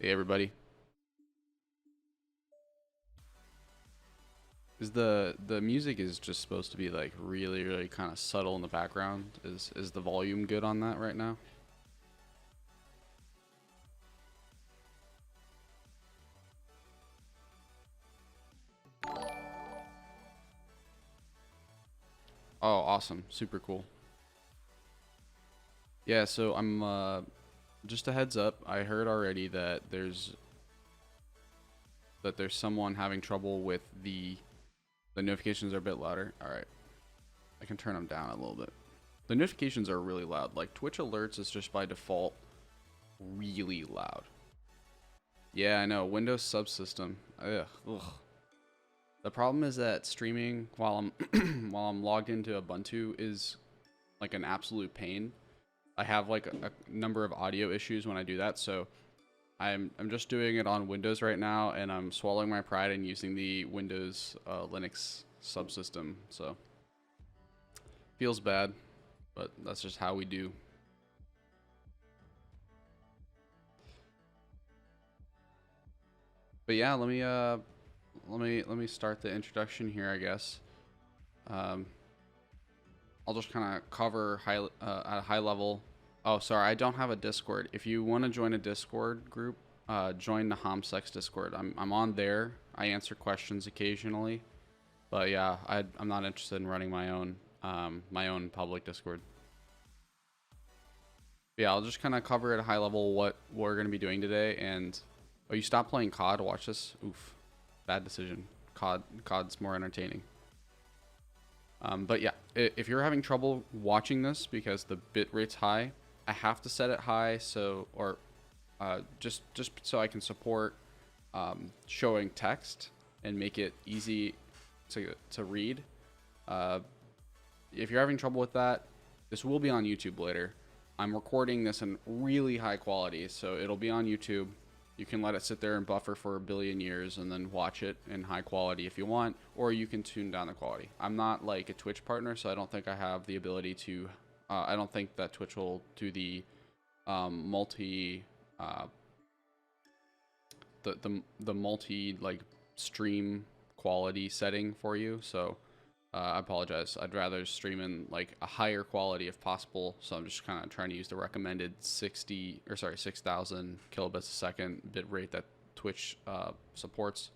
Hey everybody. Is the music is just supposed to be like really kind of subtle in the background? Is the volume good on that right now? Oh, awesome. Super cool. Yeah, so I'm just a heads up. I heard already that there's someone having trouble with the notifications are a bit louder. All right. I can turn them down a little bit. The notifications are really loud. Like Twitch alerts is just by default really loud. Yeah, I know. Windows subsystem. Ugh. The problem is that streaming while I'm while I'm logged into Ubuntu is like an absolute pain. I have like a number of audio issues when I do that, so I'm just doing it on Windows right now, and I'm swallowing my pride and using the Windows Linux subsystem. So feels bad, but that's just how we do. But yeah, let me start the introduction here, I guess. Um, I'll just kind of cover at a high level. Oh, sorry, I don't have a Discord. If you want to join a Discord group, join the Homsex Discord. I'm on there. I answer questions occasionally, but yeah, I'm not interested in running my own public Discord. But yeah, I'll just kind of cover at a high level what we're gonna be doing today. And oh, you stopped playing COD? Watch this. Oof, bad decision. COD's more entertaining. But yeah, if you're having trouble watching this because the bit rate's high, I have to set it high just so I can support showing text and make it easy to read. If you're having trouble with that, this will be on YouTube later. I'm recording this in really high quality, so it'll be on YouTube. You can let it sit there and buffer for a billion years and then watch it in high quality if you want, or you can tune down the quality. I'm not like a Twitch partner, so I don't think I have the ability to. I don't think that Twitch will do the multi the multi like stream quality setting for you. So I apologize. I'd rather stream in like a higher quality if possible. So I'm just kind of trying to use the recommended 6,000 kilobits a second bit rate that Twitch supports.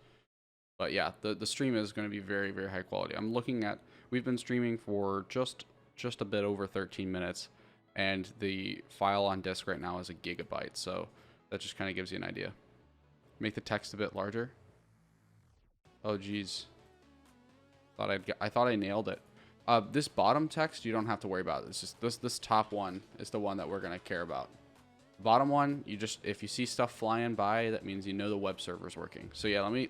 But yeah, the stream is going to be very high quality. We've been streaming for just a bit over 13 minutes, and the file on disk right now is a gigabyte. So that just kind of gives you an idea. Make the text a bit larger. Oh geez. I thought I nailed it. This bottom text you don't have to worry about. It's just this top one is the one that we're gonna care about. Bottom one, if you see stuff flying by, that means you know the web server's working. So yeah, let me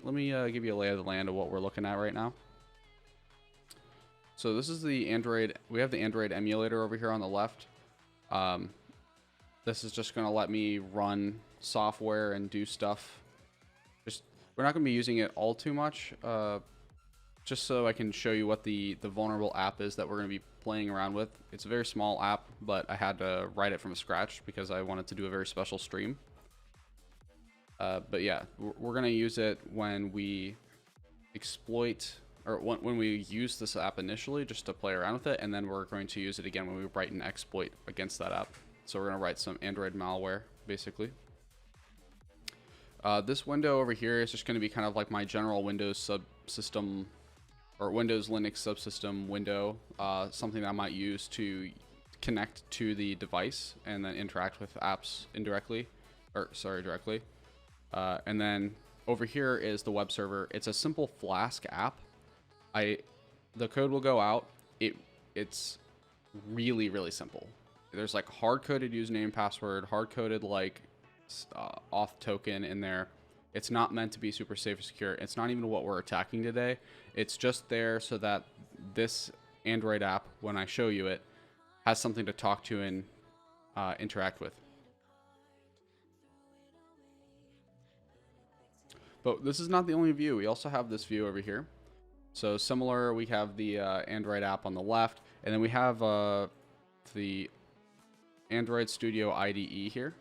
give you a lay of the land of what we're looking at right now. So this is the Android. We have the Android emulator over here on the left. This is just gonna let me run software and do stuff. We're not gonna be using it all too much. Just so I can show you what the vulnerable app is that we're going to be playing around with. It's a very small app, but I had to write it from scratch because I wanted to do a very special stream. But yeah, we're going to use it when we exploit, or when we use this app initially just to play around with it, and then we're going to use it again when we write an exploit against that app. So we're going to write some Android malware, basically. This window over here is just going to be kind of like my general Windows subsystem or Windows Linux subsystem window, something that I might use to connect to the device and then interact with apps directly. And then over here is the web server. It's a simple Flask app. The code will go out. It's really simple. There's like hard-coded username, password, hard-coded like auth token in there. It's not meant to be super safe or secure. It's not even what we're attacking today. It's just there so that this Android app, when I show you it, has something to talk to and interact with. But this is not the only view. We also have this view over here. So similar, we have the Android app on the left, and then we have the Android Studio IDE here.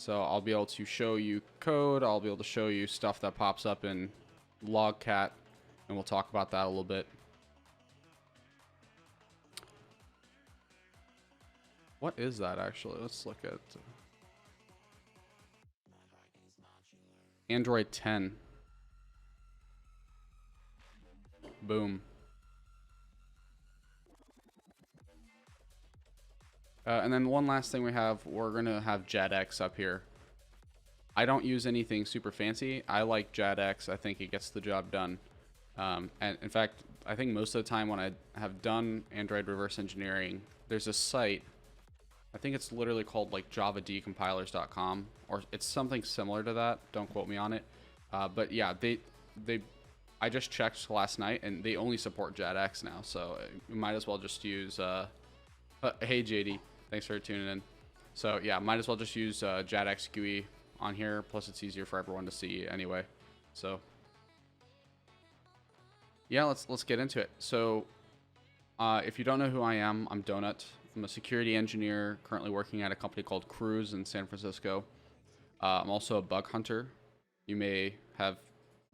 So I'll be able to show you code. I'll be able to show you stuff that pops up in Logcat, and we'll talk about that a little bit. What is that actually? Let's look at Android 10. Boom. And then one last thing we're going to have JetX up here. I don't use anything super fancy. I like JetX. I think it gets the job done. And in fact, I think most of the time when I have done Android reverse engineering, there's a site, I think it's literally called like javadecompilers.com, or it's something similar to that. Don't quote me on it. But yeah, I just checked last night and they only support JetX now. So you might as well just use, hey JD, thanks for tuning in. So yeah, might as well just use JetX GUI on here. Plus it's easier for everyone to see anyway. So yeah, let's get into it. So if you don't know who I am, I'm Donut. I'm a security engineer currently working at a company called Cruise in San Francisco. I'm also a bug hunter.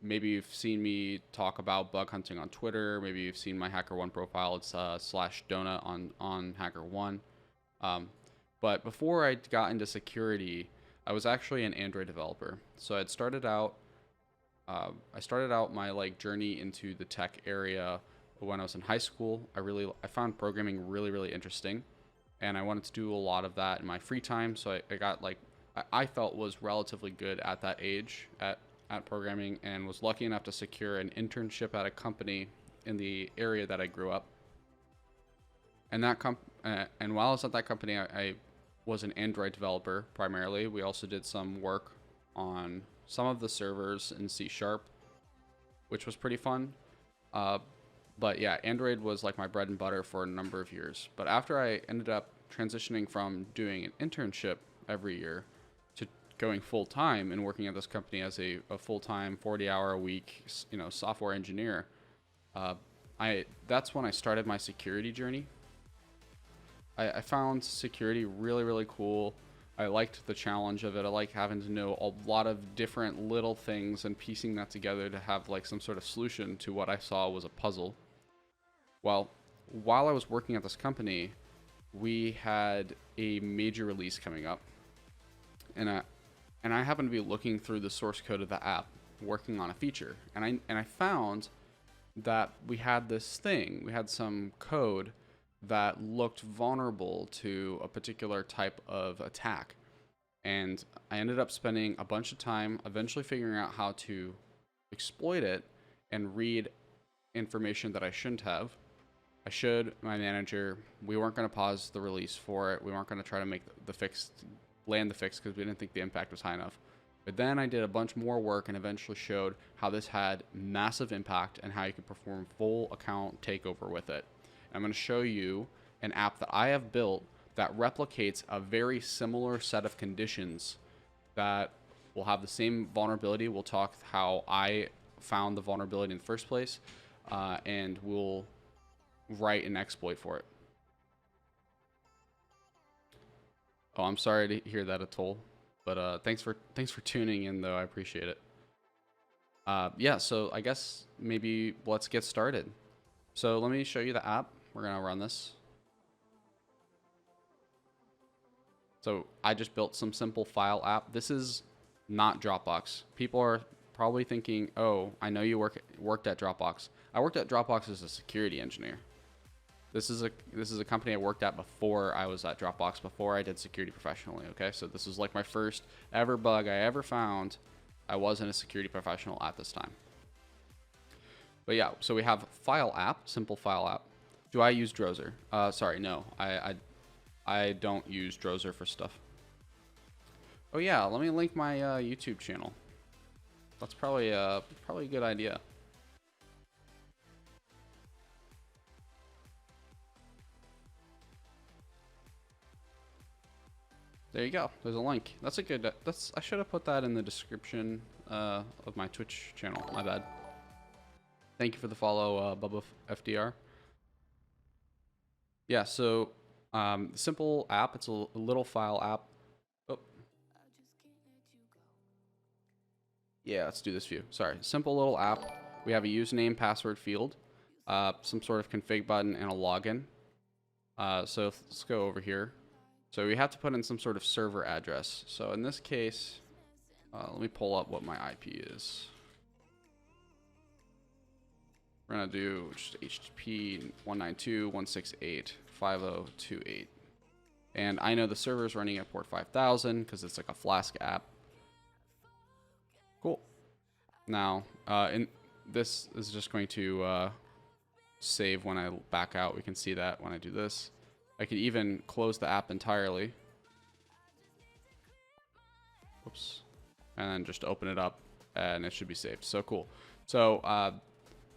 Maybe you've seen me talk about bug hunting on Twitter. Maybe you've seen my HackerOne profile. It's /Donut on HackerOne. But before I got into security, I was actually an Android developer. So I started out my like journey into the tech area when I was in high school. I found programming really interesting, and I wanted to do a lot of that in my free time. So I got like I felt was relatively good at that age at programming, and was lucky enough to secure an internship at a company in the area that I grew up. And and while I was at that company, I was an Android developer primarily. We also did some work on some of the servers in C#, which was pretty fun. But yeah, Android was like my bread and butter for a number of years. But after I ended up transitioning from doing an internship every year to going full time and working at this company as a full-time 40-hour a week, software engineer, that's when I started my security journey. I found security really cool. I liked the challenge of it. I like having to know a lot of different little things and piecing that together to have like some sort of solution to what I saw was a puzzle. Well, while I was working at this company, we had a major release coming up, and I happened to be looking through the source code of the app, working on a feature, and I found that we had some code that looked vulnerable to a particular type of attack. And I ended up spending a bunch of time eventually figuring out how to exploit it and read information that I shouldn't have. My manager, we weren't going to pause the release for it. We weren't going to try to make land the fix because we didn't think the impact was high enough. But then I did a bunch more work and eventually showed how this had massive impact and how you could perform full account takeover with it. I'm going to show you an app that I have built that replicates a very similar set of conditions that will have the same vulnerability. We'll talk how I found the vulnerability in the first place, and we'll write an exploit for it. Oh, I'm sorry to hear that, Atoll, but thanks for tuning in though. I appreciate it. Yeah, so I guess maybe let's get started. So let me show you the app. We're gonna run this. So I just built some simple file app. This is not Dropbox. People are probably thinking, oh, I know you worked at Dropbox. I worked at Dropbox as a security engineer. This is a company I worked at before I was at Dropbox, before I did security professionally, okay? So this is like my first ever bug I ever found. I wasn't a security professional at this time. But yeah, so we have file app, simple file app. Do I use Drozer? Sorry, no. I don't use Drozer for stuff. Oh yeah, let me link my YouTube channel. That's probably a good idea. There you go. There's a link. That's a good. I should have put that in the description of my Twitch channel. My bad. Thank you for the follow, Bubba FDR. Yeah. So, simple app. It's a little file app. Oh, Yeah, let's do this view. Sorry, simple little app. We have a username, password field, some sort of config button, and a login. So let's go over here. So we have to put in some sort of server address. So in this case, let me pull up what my IP is. We're gonna do just HTTP 192.168.5028. And I know the server is running at port 5000 because it's like a Flask app. Cool. Now, this is just going to save when I back out. We can see that when I do this. I could even close the app entirely. Whoops. And then just open it up and it should be saved. So cool. So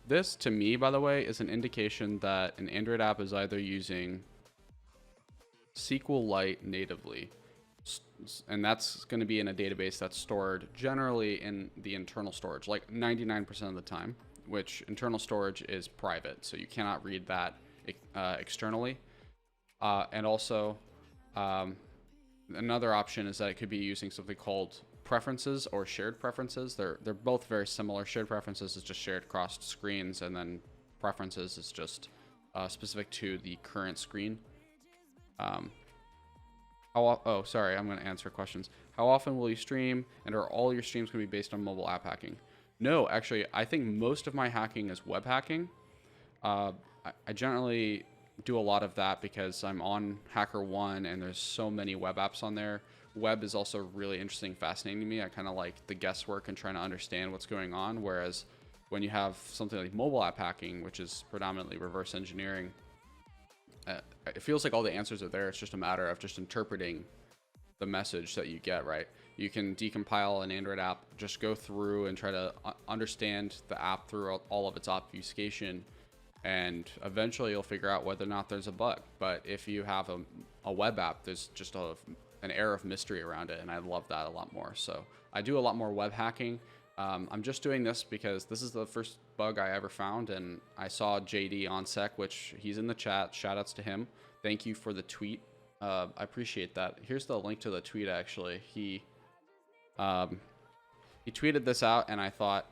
this, to me, by the way, is an indication that an Android app is either using SQLite natively, and that's going to be in a database that's stored generally in the internal storage, like 99% of the time, which internal storage is private, so you cannot read that externally. And also, another option is that it could be using something called preferences or shared preferences. They're both very similar. Shared preferences is just shared across screens, and then preferences is just specific to the current screen. Oh, sorry, I'm going to answer questions. How often will you stream, and are all your streams going to be based on mobile app hacking? No, actually, I think most of my hacking is web hacking. I generally do a lot of that because I'm on HackerOne, and there's so many web apps on there. Web is also really interesting, fascinating to me. I kind of like the guesswork and trying to understand what's going on, whereas when you have something like mobile app hacking, which is predominantly reverse engineering, it feels like all the answers are there. It's just a matter of just interpreting the message that you get, right? You can decompile an Android app, just go through and try to understand the app through all of its obfuscation, and eventually you'll figure out whether or not there's a bug. But if you have a web app, there's just an air of mystery around it, and I love that a lot more. So I do a lot more web hacking. I'm just doing this because this is the first bug I ever found, and I saw JD on Sec, which he's in the chat. Shout outs to him. Thank you for the tweet. I appreciate that. Here's the link to the tweet, actually. He tweeted this out, and I thought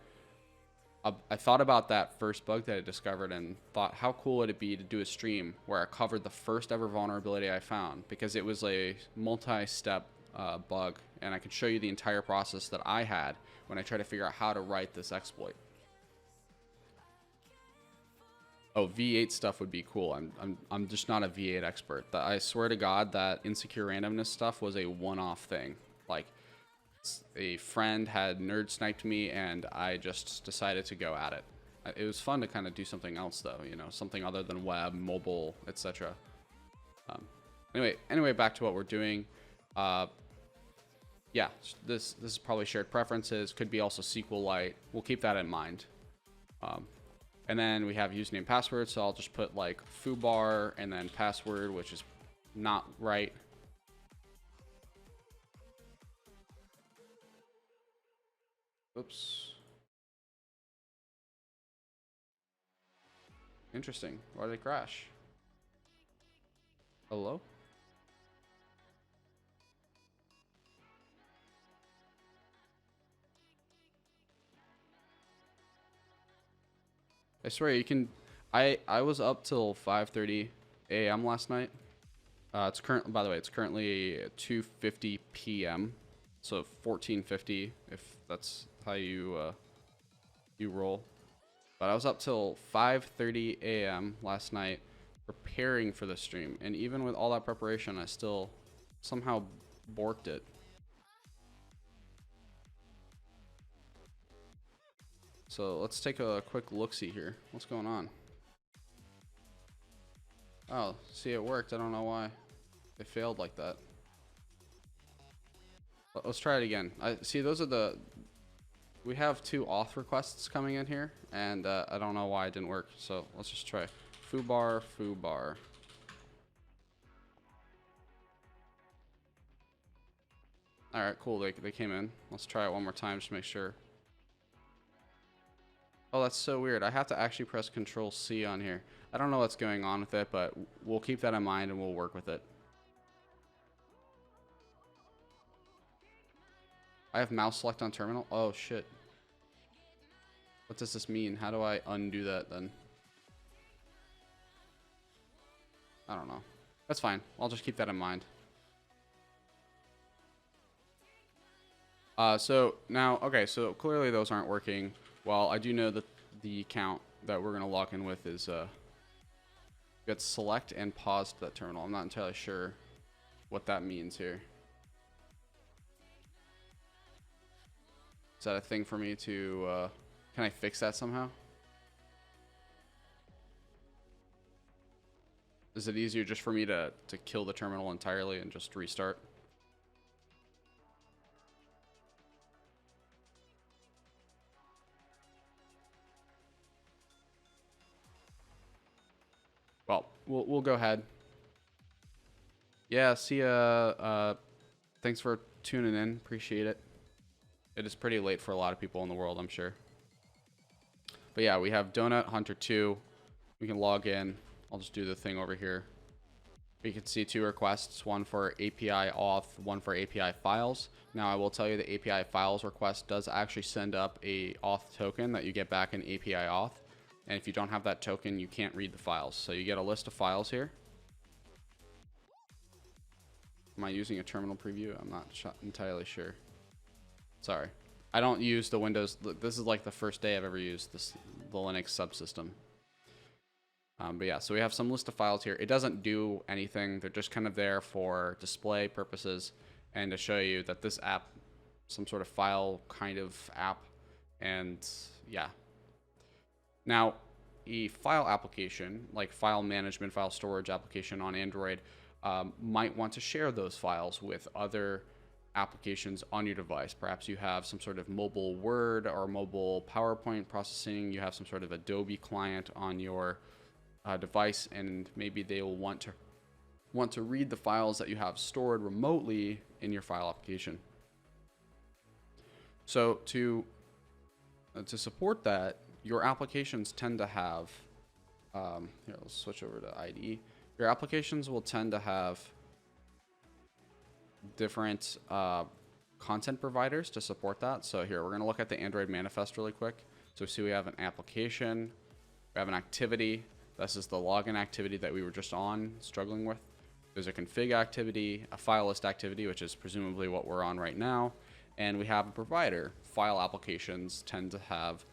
about that first bug that I discovered and thought, how cool would it be to do a stream where I covered the first ever vulnerability I found, because it was a multi-step bug, and I could show you the entire process that I had when I tried to figure out how to write this exploit. Oh, V8 stuff would be cool. I'm just not a V8 expert. I swear to God that insecure randomness stuff was a one-off thing. Like, a friend had nerd sniped me, and I just decided to go at it. It was fun to kind of do something else, though, you know, something other than web, mobile, etc. Anyway, back to what we're doing. Yeah, this is probably shared preferences. Could be also SQLite. We'll keep that in mind. And then we have username, password. So I'll just put like foobar and then password, which is not right. Oops. Interesting. Why did it crash? Hello? I swear you can. I was up till 5:30 a.m. last night. It's by the way, it's currently 2:50 p.m. So 14:50 if that's how you roll. But I was up till 5:30 a.m. last night preparing for the stream, and even with all that preparation, I still somehow borked it. So let's take a quick look-see here. What's going on? Oh, see, it worked. I don't know why it failed like that. Let's try it again. See, those are we have 2 auth requests coming in here, and I don't know why it didn't work. So let's just try foobar. All right, cool. They came in. Let's try it one more time just to make sure. Oh, that's so weird. I have to actually press Control C on here. I don't know what's going on with it, but we'll keep that in mind and we'll work with it. I have mouse select on terminal. Oh, shit. What does this mean? How do I undo that then? I don't know. That's fine. I'll just keep that in mind. So now, okay, so clearly those aren't working. Well, I do know that the account that we're going to log in with is, get select and pause that terminal. I'm not entirely sure what that means here. Is that a thing for me to, can I fix that somehow? Is it easier just for me to kill the terminal entirely and just restart? Well, we'll go ahead. Yeah, see ya. Thanks for tuning in. Appreciate it. It is pretty late for a lot of people in the world, I'm sure. But yeah, we have Donut Hunter 2. We can log in. I'll just do the thing over here. We can see 2 requests, one for API auth, one for API files. Now I will tell you the API files request does actually send up a auth token that you get back in API auth. And if you don't have that token, you can't read the files. So you get a list of files here. Am I using a terminal preview? I'm not entirely sure. Sorry. I don't use the Windows. This is like the first day I've ever used the Linux subsystem. But yeah, so we have some list of files here. It doesn't do anything. They're just kind of there for display purposes and to show you that this app, some sort of file kind of app. And yeah. Now, a file application, like file management, file storage application on Android, might want to share those files with other applications on your device. Perhaps you have some sort of mobile Word or mobile PowerPoint processing. You have some sort of Adobe client on your device, and maybe they will want to read the files that you have stored remotely in your file application. So to support that, your applications tend to have, here, let's switch over to IDE. Your applications will tend to have different content providers to support that. So here, we're going to look at the Android manifest really quick. So see we have an application, we have an activity. This is the login activity that we were just struggling with. There's a config activity, a file list activity, which is presumably what we're on right now. And we have a provider. File applications tend to have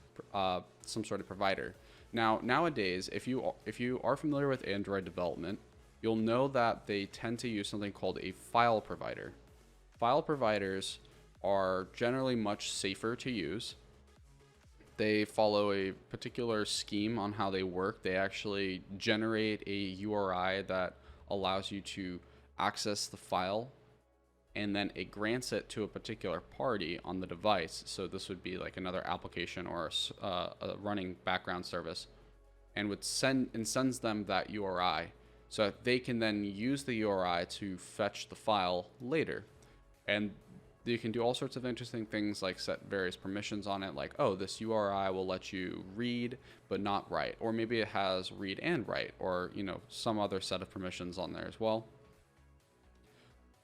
some sort of provider. Now, nowadays, if you are familiar with Android development, you'll know that they tend to use something called a file provider. File providers are generally much safer to use. They follow a particular scheme on how they work. They actually generate a URI that allows you to access the file, and then it grants it to a particular party on the device. So this would be like another application or a running background service, and sends them that URI. So they can then use the URI to fetch the file later. And you can do all sorts of interesting things like set various permissions on it, like, oh, this URI will let you read but not write, or maybe it has read and write, or some other set of permissions on there as well.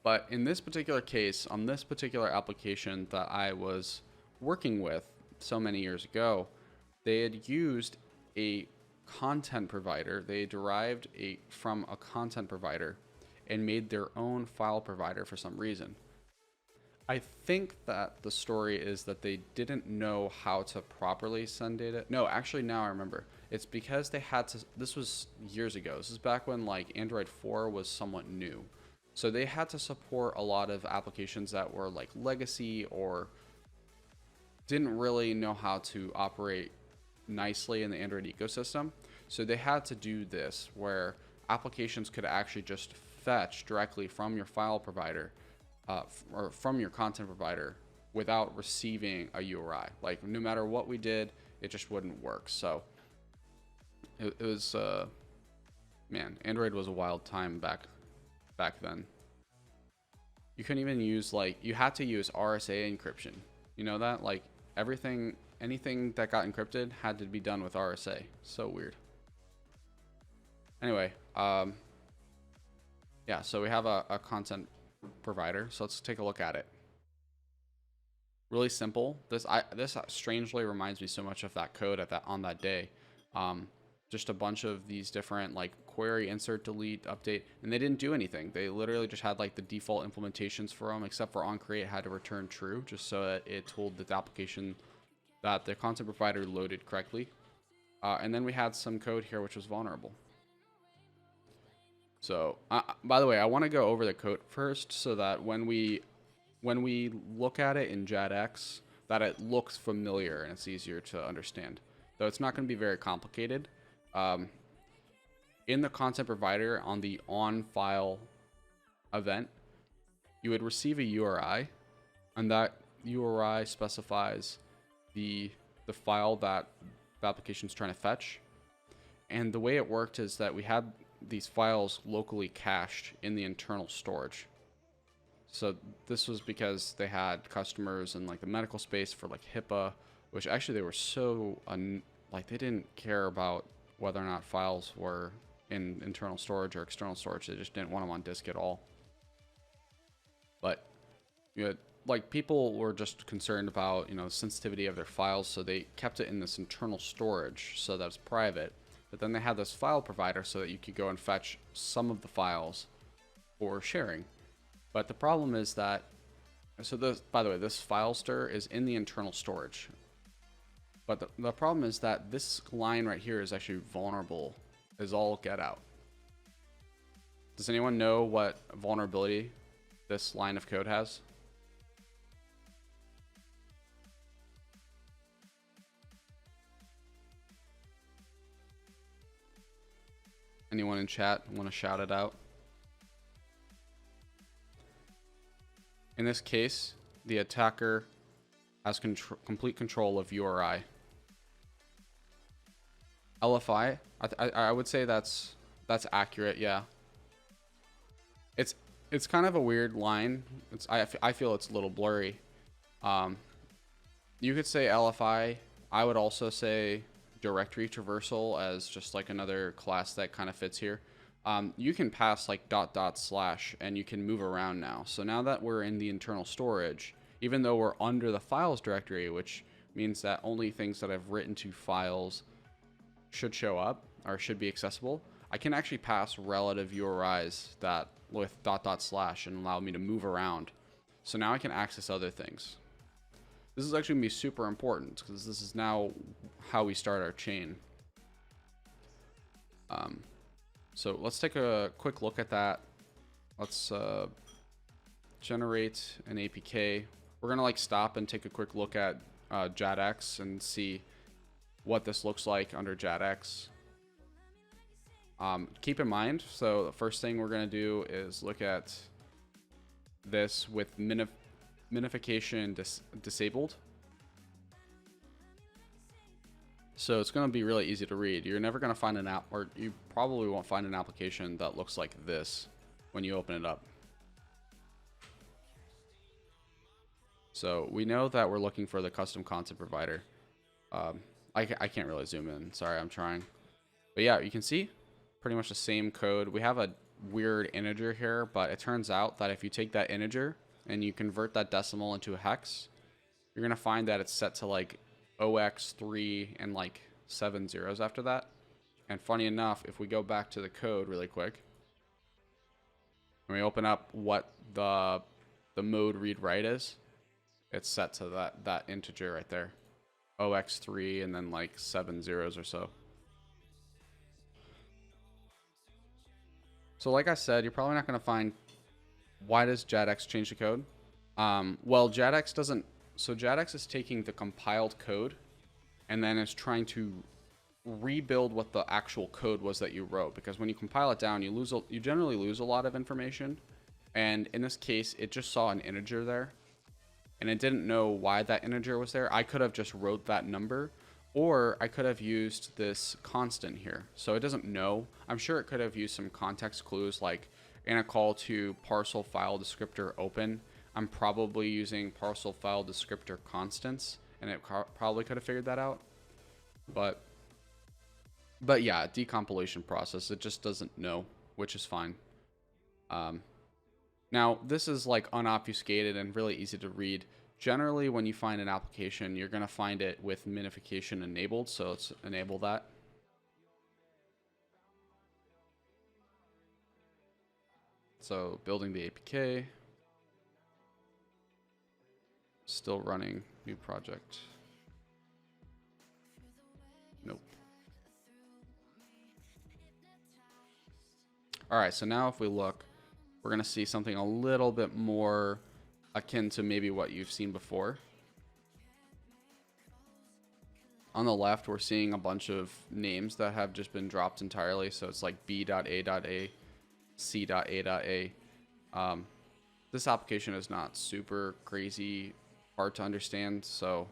But in this particular case, on this particular application that I was working with so many years ago, they had used a content provider. They derived from a content provider and made their own file provider for some reason. I think that the story is that they didn't know how to properly send data. No, actually, now I remember. It's because they had to. This was years ago. This is back when like Android 4 was somewhat new. So they had to support a lot of applications that were like legacy or didn't really know how to operate nicely in the Android ecosystem. So they had to do this where applications could actually just fetch directly from your file provider or from your content provider without receiving a URI. Like no matter what we did, it just wouldn't work. So it was, man, Android was a wild time back then. You couldn't even use you had to use RSA encryption. You know that? Like anything that got encrypted had to be done with RSA. So weird. Anyway, yeah, so we have a content provider. So let's take a look at it. Really simple. This strangely reminds me so much of that code on that day. Just a bunch of these different like query, insert, delete, update, and they didn't do anything. They literally just had like the default implementations for them, except for onCreate had to return true, just so that it told the application that the content provider loaded correctly. And then we had some code here which was vulnerable. So, by the way, I want to go over the code first so that when we look at it in JADX, that it looks familiar and it's easier to understand. Though it's not going to be very complicated. In the content provider on the onFile event, you would receive a URI, and that URI specifies the file that the application is trying to fetch. And the way it worked is that we had these files locally cached in the internal storage. So this was because they had customers in like the medical space for like HIPAA, which actually they were so like they didn't care about whether or not files were in internal storage or external storage. They just didn't want them on disk at all. But you know, like people were just concerned about, you know, sensitivity of their files, so they kept it in this internal storage so that it's private. But then they had this file provider so that you could go and fetch some of the files for sharing. But the problem is that, so this, by the way, this file stir is in the internal storage. But the problem is that this line right here is actually vulnerable, is all get out. Does anyone know what vulnerability this line of code has? Anyone in chat want to shout it out? In this case, the attacker has complete control of URI. LFI, I would say that's accurate. Yeah. It's kind of a weird line. I feel it's a little blurry. You could say LFI. I would also say directory traversal as just like another class that kind of fits here. You can pass like .. and you can move around now. So now that we're in the internal storage, even though we're under the files directory, which means that only things that I've written to files should show up or should be accessible, I can actually pass relative URIs that with .. and allow me to move around. So now I can access other things. This is actually going to be super important because this is now how we start our chain. So let's take a quick look at that. Let's generate an APK. We're going to like stop and take a quick look at JADX and see what this looks like under JADX. Keep in mind, so the first thing we're going to do is look at this with minification disabled. So it's going to be really easy to read. You're never going to find an app, or you probably won't find an application that looks like this when you open it up. So we know that we're looking for the custom content provider. I can't really zoom in. Sorry, I'm trying. But yeah, you can see pretty much the same code. We have a weird integer here, but it turns out that if you take that integer and you convert that decimal into a hex, you're going to find that it's set to like 0x3 and like 7 zeros after that. And funny enough, if we go back to the code really quick and we open up what the mode read write is, it's set to that integer right there, 0x3 and then like 7 zeros or so. So like I said, you're probably not going to find, why does JADX change the code? Well, JADX doesn't. So JADX is taking the compiled code and then is trying to rebuild what the actual code was that you wrote. Because when you compile it down, you generally lose a lot of information. And in this case, it just saw an integer there, and it didn't know why that integer was there. I could have just wrote that number, or I could have used this constant here. So it doesn't know. I'm sure it could have used some context clues, like in a call to parcel file descriptor open, I'm probably using parcel file descriptor constants, and it probably could have figured that out. But yeah, decompilation process, it just doesn't know, which is fine. Now, this is like unobfuscated and really easy to read. generally when you find an application, you're going to find it with minification enabled. So let's enable that. So building the APK, still running, new project. Nope. All right, so now if we look, we're going to see something a little bit more akin to maybe what you've seen before. On the left, we're seeing a bunch of names that have just been dropped entirely. So it's like B.A.A, C.A.A. This application is not super crazy hard to understand, so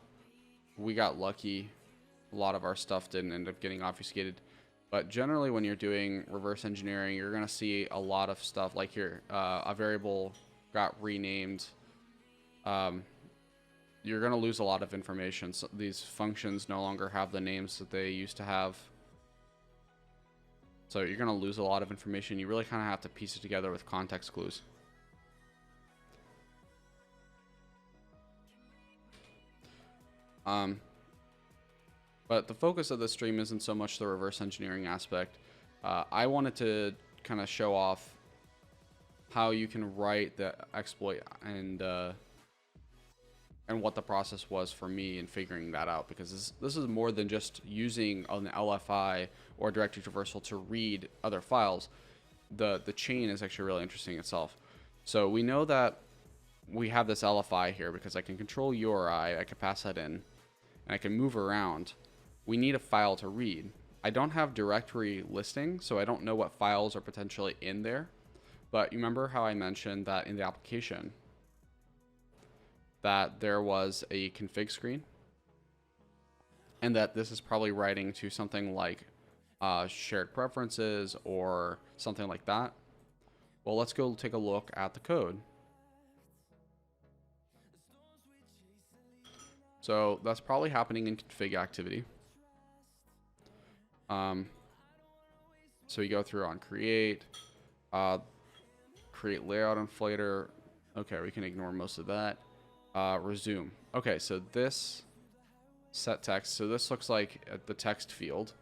we got lucky. A lot of our stuff didn't end up getting obfuscated. But generally, when you're doing reverse engineering, you're going to see a lot of stuff like here. A variable got renamed. You're going to lose a lot of information. So these functions no longer have the names that they used to have. So you're going to lose a lot of information. You really kind of have to piece it together with context clues. But the focus of the stream isn't so much the reverse engineering aspect. I wanted to kind of show off how you can write the exploit and what the process was for me in figuring that out, because this is more than just using an LFI or directory traversal to read other files. The chain is actually really interesting itself. So we know that we have this LFI here because I can control URI, I can pass that in, and I can move around. We need a file to read. I don't have directory listing, so I don't know what files are potentially in there. But you remember how I mentioned that in the application that there was a config screen, and that this is probably writing to something like shared preferences or something like that. Well, let's go take a look at the code. So that's probably happening in config activity. So you go through on create layout inflator. Okay, we can ignore most of that. Resume. Okay, so this set text. So this looks like the text field,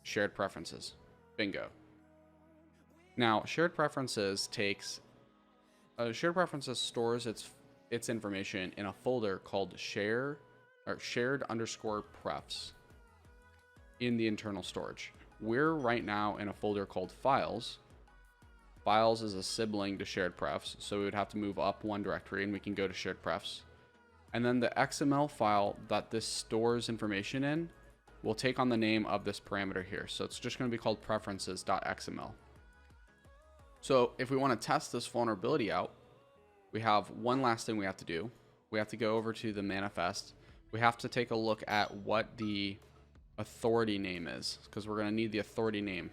shared preferences. Bingo. Now, shared preferences stores its information in a folder called shared underscore prefs in the internal storage. We're right now in a folder called files. Files is a sibling to shared prefs, so we would have to move up one directory and we can go to shared prefs. And then the XML file that this stores information in will take on the name of this parameter here. So it's just going to be called preferences.xml. So if we want to test this vulnerability out, we have one last thing we have to do. We have to go over to the manifest. We have to take a look at what the authority name is, because we're going to need the authority name.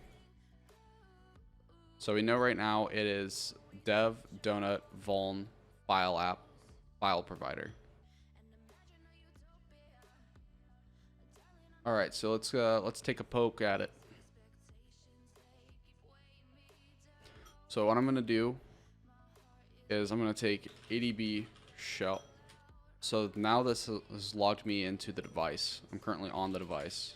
So we know right now it is dev donut vuln file app file provider. All right, so let's take a poke at it. So what I'm going to do is I'm going to take adb shell. So now this has logged me into the device. I'm currently on the device.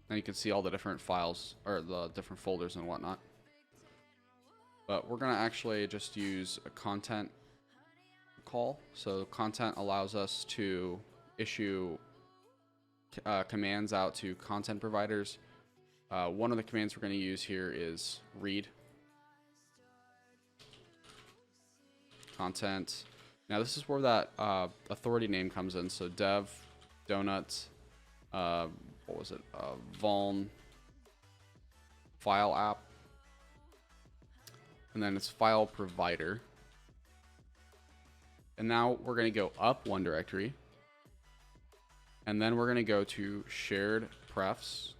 And you can see all the different files, or the different folders and whatnot. But we're going to actually just use a content call. So content allows us to issue commands out to content providers. One of the commands we're going to use here is read content. Now this is where that authority name comes in. So dev donut what was it? Vuln file app, and then it's file provider. And now we're going to go up one directory, and then we're going to go to shared prefs,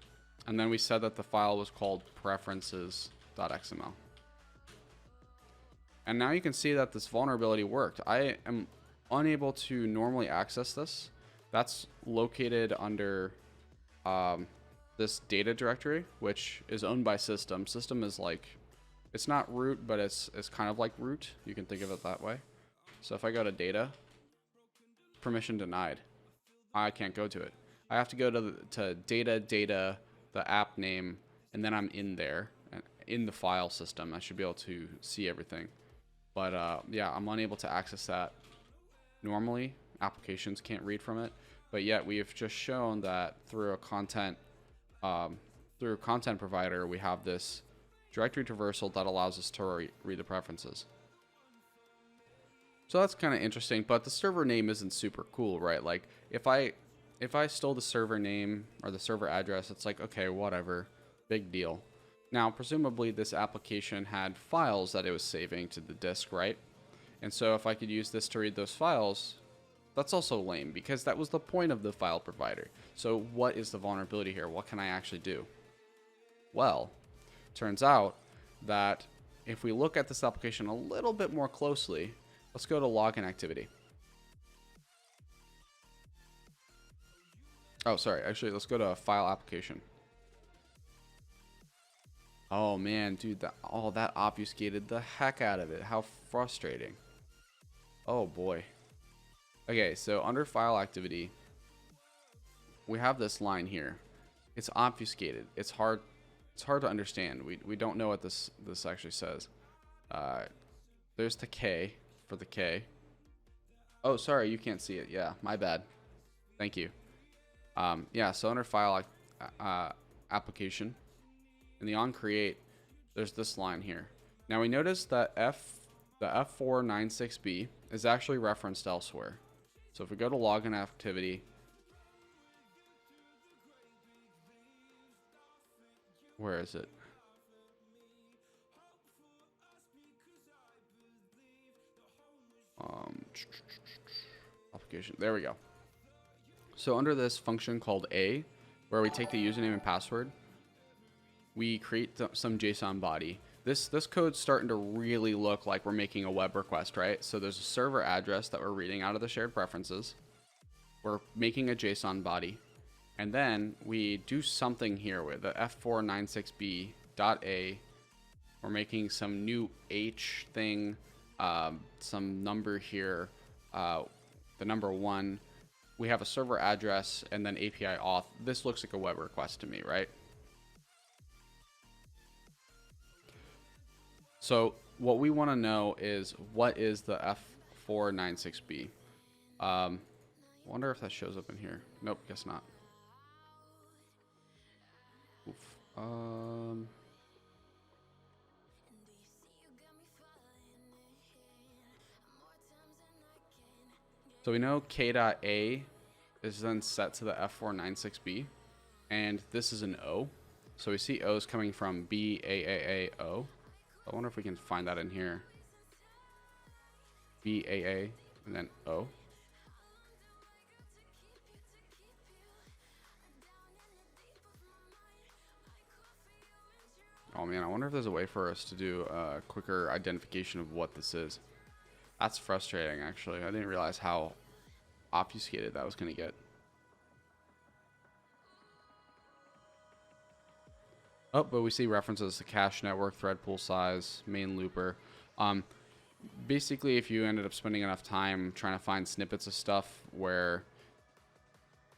and then we said that the file was called preferences.xml. And now you can see that this vulnerability worked. I am unable to normally access this. That's located under this data directory, which is owned by system. System is like, It's not root, but it's kind of like root. You can think of it that way. So if I go to data, permission denied. I can't go to it. I have to go to data, the app name, and then I'm in there, in the file system. I should be able to see everything. But yeah, I'm unable to access that. Normally, applications can't read from it, but yet we've just shown that through a content provider, we have this directory traversal that allows us to read the preferences. So that's kind of interesting, but the server name isn't super cool, right? Like if I stole the server name or the server address, it's like, okay, whatever, big deal. Now, presumably this application had files that it was saving to the disk, right? And so if I could use this to read those files, that's also lame because that was the point of the file provider. So what is the vulnerability here? What can I actually do? Well, turns out that if we look at this application a little bit more closely, let's go to login activity. Oh, sorry. Actually, let's go to file application. Oh man, dude, that obfuscated the heck out of it. How frustrating. Oh boy. Okay, so under file activity, we have this line here. It's obfuscated. It's hard to understand. We don't know what this actually says. There's the K for the K. Oh, sorry, you can't see it. Yeah, my bad. Thank you. Yeah, so under file application, in the on create, there's this line here. Now we notice that the F496B is actually referenced elsewhere. So if we go to login activity, where is it? Application. There we go. So under this function called A, where we take the username and password, we create some JSON body. This code's starting to really look like we're making a web request, right? So there's a server address that we're reading out of the shared preferences. We're making a JSON body. And then we do something here with the F496B.A. We're making some new H thing, some number here, the number 1. We have a server address and then API auth. This looks like a web request to me, right? So what we want to know is what is the F496B? Wonder if that shows up in here. Nope, guess not. Oof. So we know K.A is then set to the F496B, and this is an O. So we see O's coming from BAAAO. I wonder if we can find that in here. BAA and then O. Oh man, I wonder if there's a way for us to do a quicker identification of what this is. That's frustrating, actually. I didn't realize how obfuscated that was going to get. Oh, but we see references to cache network, thread pool size, main looper. Basically, if you ended up spending enough time trying to find snippets of stuff where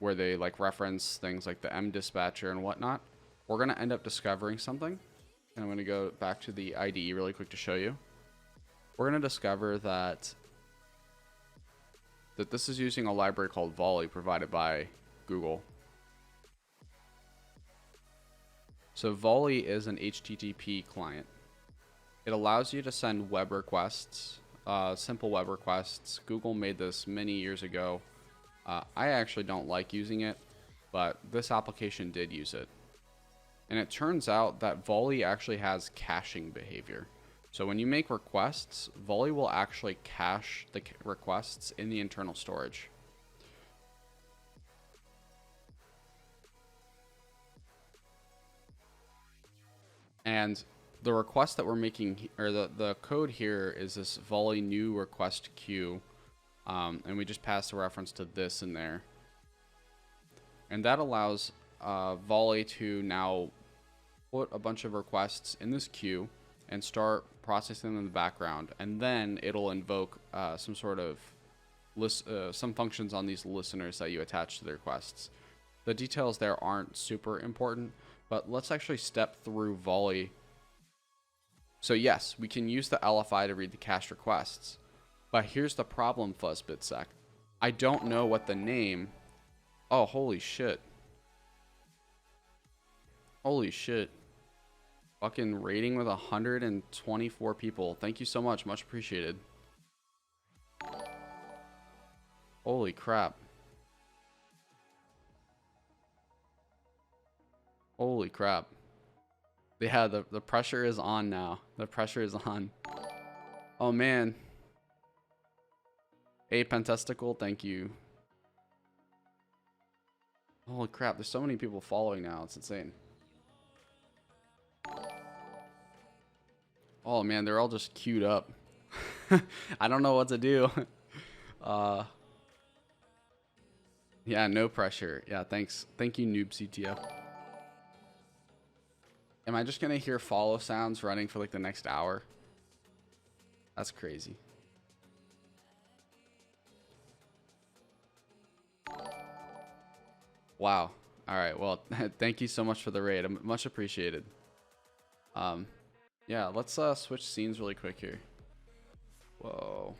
they like reference things like the M dispatcher and whatnot, we're going to end up discovering something. And I'm going to go back to the IDE really quick to show you. We're going to discover that this is using a library called Volley provided by Google. So Volley is an HTTP client. It allows you to send web requests, simple web requests. Google made this many years ago. I actually don't like using it, but this application did use it. And it turns out that Volley actually has caching behavior. So when you make requests, Volley will actually cache the requests in the internal storage. And the request that we're making, or the code here is this Volley new request queue. And we just pass a reference to this in there. And that allows Volley to now put a bunch of requests in this queue and start processing them in the background, and then it'll invoke some sort of some functions on these listeners that you attach to the requests. The details there aren't super important, but let's actually step through Volley. So yes, we can use the LFI to read the cached requests, but here's the problem, Fuzzbitsec. I don't know what the name... Oh, holy shit. Holy shit. Fucking rating with 124 people. Thank you so much. Much appreciated. Holy crap. Holy crap. Yeah, the pressure is on now. The pressure is on. Oh, man. A Pentesticle, thank you. Holy crap, there's so many people following now. It's insane. Oh, man, they're all just queued up. I don't know what to do. Yeah, no pressure. Yeah, thanks. Thank you, Noob CTF. Am I just going to hear follow sounds running for like the next hour? That's crazy. Wow. All right. Well, thank you so much for the raid. Much appreciated. Yeah, let's switch scenes really quick here. Whoa.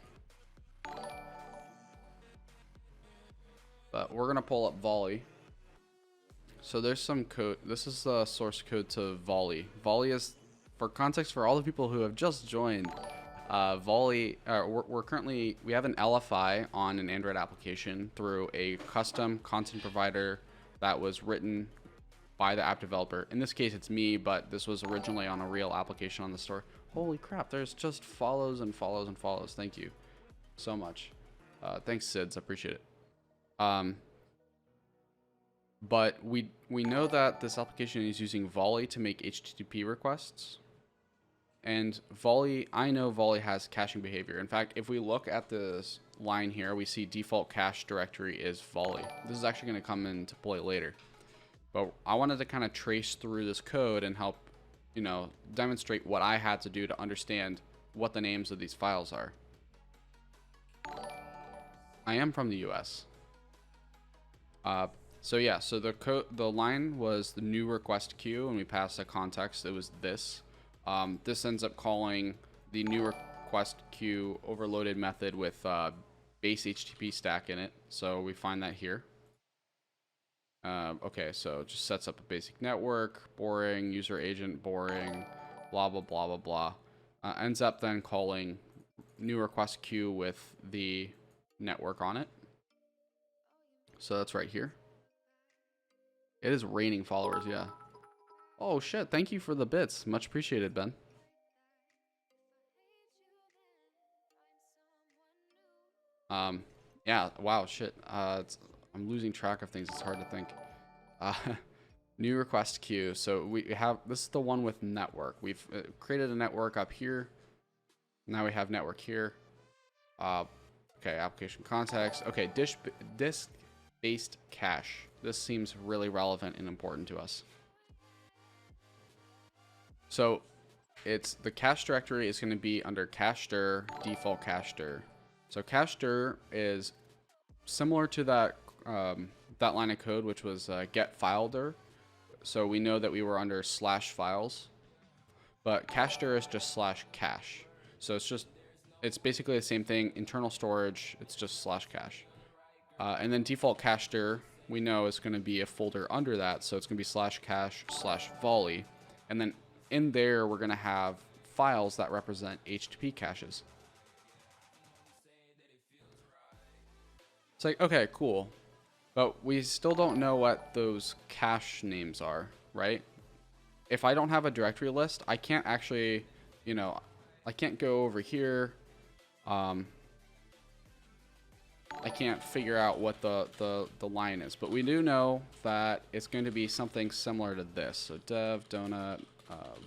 But we're going to pull up Volley. So there's some code. This is the source code to Volley. Volley is, for context for all the people who have just joined, Volley, we have an LFI on an Android application through a custom content provider that was written by the app developer. In this case, it's me, but this was originally on a real application on the store. Holy crap, there's just follows and follows and follows. Thank you so much. Thanks, Sids. I appreciate it. But we know that this application is using Volley to make HTTP requests. And Volley, I know Volley has caching behavior. In fact, if we look at this line here, we see default cache directory is Volley. This is actually going to come into play later. But I wanted to kind of trace through this code and help, you know, demonstrate what I had to do to understand what the names of these files are. I am from the US. So yeah, so the line was the new request queue, and we passed a context. It was this. This ends up calling the new request queue overloaded method with base HTTP stack in it. So we find that here. Okay, so it just sets up a basic network, boring, user agent, boring, blah, blah, blah, blah, blah. Ends up then calling new request queue with the network on it. So that's right here. It is raining followers, yeah. Oh shit, thank you for the bits. Much appreciated, Ben. Yeah, wow, shit. I'm losing track of things. It's hard to think. New request queue. So we have, this is the one with network. We've created a network up here. Now we have network here. Okay, application context. Okay, disk-based cache. This seems really relevant and important to us. So it's the cache directory is going to be under cachedir, default cachedir. So cachedir is similar to that that line of code, which was get filedir. So we know that we were under /files, but cachedir is just /cache. So it's basically the same thing. Internal storage, it's just /cache. And then default cachedir, we know is going to be a folder under that. So it's going to be /cache/volley. And then in there, we're going to have files that represent HTTP caches. It's like, okay, cool. But we still don't know what those cache names are, right? If I don't have a directory list, I can't actually, you know, I can't go over here. I can't figure out what the line is, but we do know that it's going to be something similar to this. So dev donut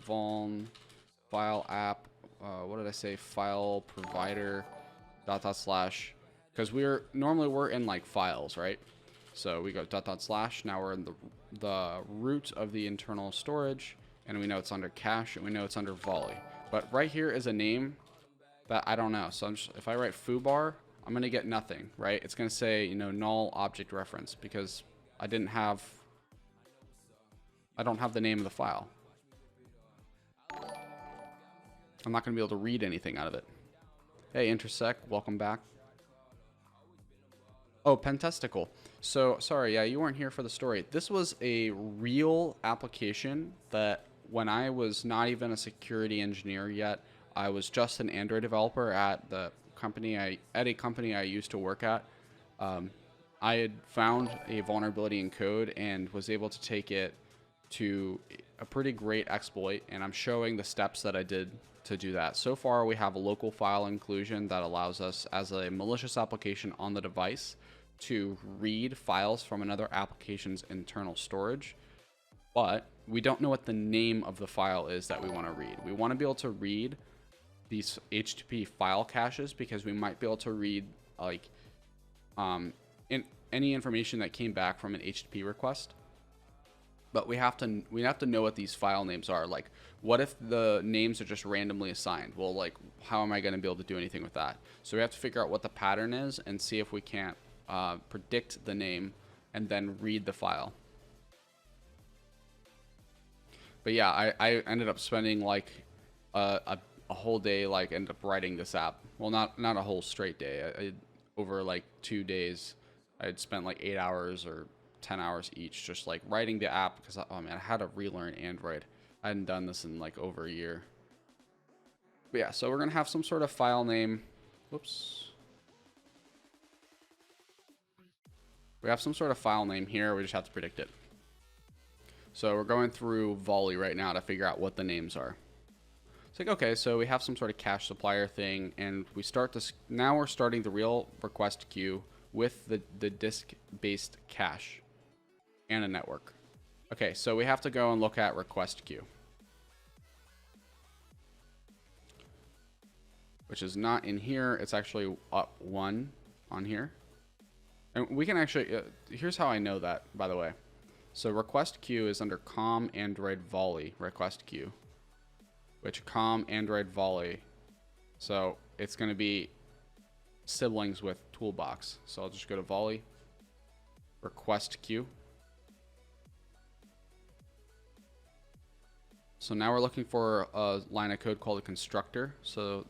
vuln file app. What did I say? File provider // because we're in like files, right? So we go // Now we're in the root of the internal storage, and we know it's under cache, and we know it's under Volley. But right here is a name that I don't know. So if I write foobar, I'm going to get nothing, right? It's going to say, you know, null object reference because I don't have the name of the file. I'm not going to be able to read anything out of it. Hey, Intersect, welcome back. Oh, Pentesticle. So, sorry, yeah, you weren't here for the story. This was a real application that when I was not even a security engineer yet, I was just an Android developer at a company I used to work at. I had found a vulnerability in code and was able to take it to a pretty great exploit, and I'm showing the steps that I did to do that. So far, we have a local file inclusion that allows us, as a malicious application on the device, to read files from another application's internal storage, but we don't know what the name of the file is that we want to read. We want to be able to read these HTTP file caches because we might be able to read like any information that came back from an HTTP request. But we have to know what these file names are. Like, what if the names are just randomly assigned? Well, like, how am I going to be able to do anything with that? So we have to figure out what the pattern is and see if we can't predict the name and then read the file. But yeah, I ended up spending like a whole day, like, ended up writing this app. Well, not a whole straight day. Over like 2 days, I had spent like 8 hours or 10 hours each just like writing the app because, oh man, I had to relearn Android. I hadn't done this in like over a year. But yeah, so we're gonna have some sort of file name. Whoops. We have some sort of file name here. We just have to predict it. So we're going through Volley right now to figure out what the names are. It's like, okay, so we have some sort of cache supplier thing, and we start this. Now we're starting the real request queue with the disk-based cache and a network. Okay, so we have to go and look at request queue, which is not in here. It's actually up 1 on here. And we can actually, here's how I know that, by the way. So request queue is under com Android Volley request queue, which com Android Volley. So it's going to be siblings with toolbox. So I'll just go to Volley request queue. So now we're looking for a line of code called a constructor. So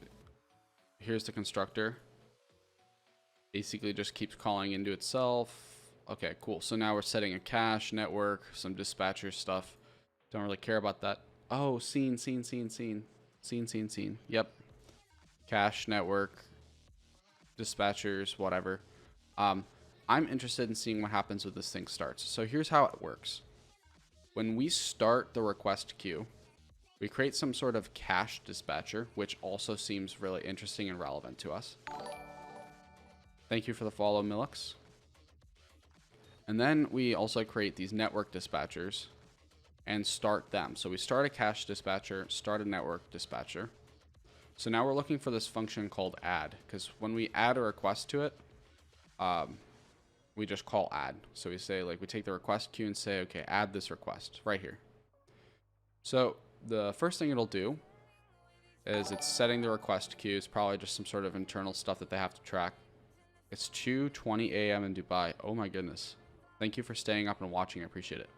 here's the constructor. Basically just keeps calling into itself. Okay, cool. So now we're setting a cache, network, some dispatcher stuff. Don't really care about that. Oh, scene. Yep. Cache, network, dispatchers, whatever. I'm interested in seeing what happens when this thing starts. So here's how it works. When we start the request queue, we create some sort of cache dispatcher, which also seems really interesting and relevant to us. Thank you for the follow, Milix. And then we also create these network dispatchers and start them. So we start a cache dispatcher, start a network dispatcher. So now we're looking for this function called add, because when we add a request to it, we just call add. So we say, like, we take the request queue and say, okay, add this request right here. So the first thing it'll do is it's setting the request queue. It's probably just some sort of internal stuff that they have to track. It's 2:20 a.m. in Dubai. Oh my goodness. Thank you for staying up and watching. I appreciate it.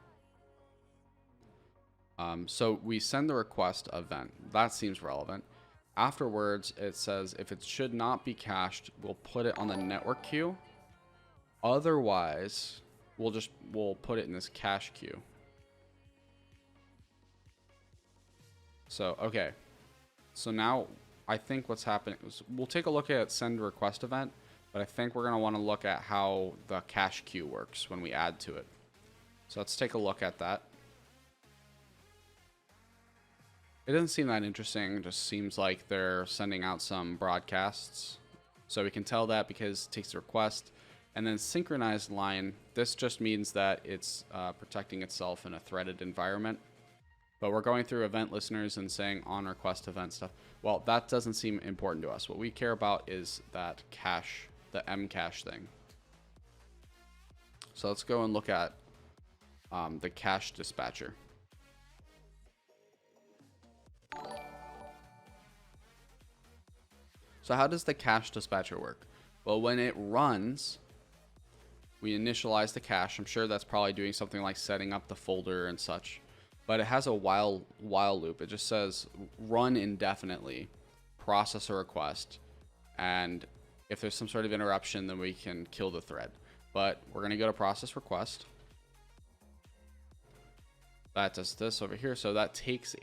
So we send the request event. That seems relevant. Afterwards, it says if it should not be cached, we'll put it on the network queue. Otherwise, we'll put it in this cache queue. So, okay. So now I think what's happening is we'll take a look at send request event, but I think we're going to want to look at how the cache queue works when we add to it. So let's take a look at that. It doesn't seem that interesting. It just seems like they're sending out some broadcasts. So we can tell that because it takes the request. And then synchronized line, this just means that it's protecting itself in a threaded environment. But we're going through event listeners and saying on request event stuff. Well, that doesn't seem important to us. What we care about is that cache, the mcache thing. So let's go and look at the cache dispatcher. So how does the cache dispatcher work? Well, when it runs, we initialize the cache. I'm sure that's probably doing something like setting up the folder and such. But it has a while loop. It just says run indefinitely, process a request, and if there's some sort of interruption, then we can kill the thread. But we're going to go to process request. That does this over here. So that takes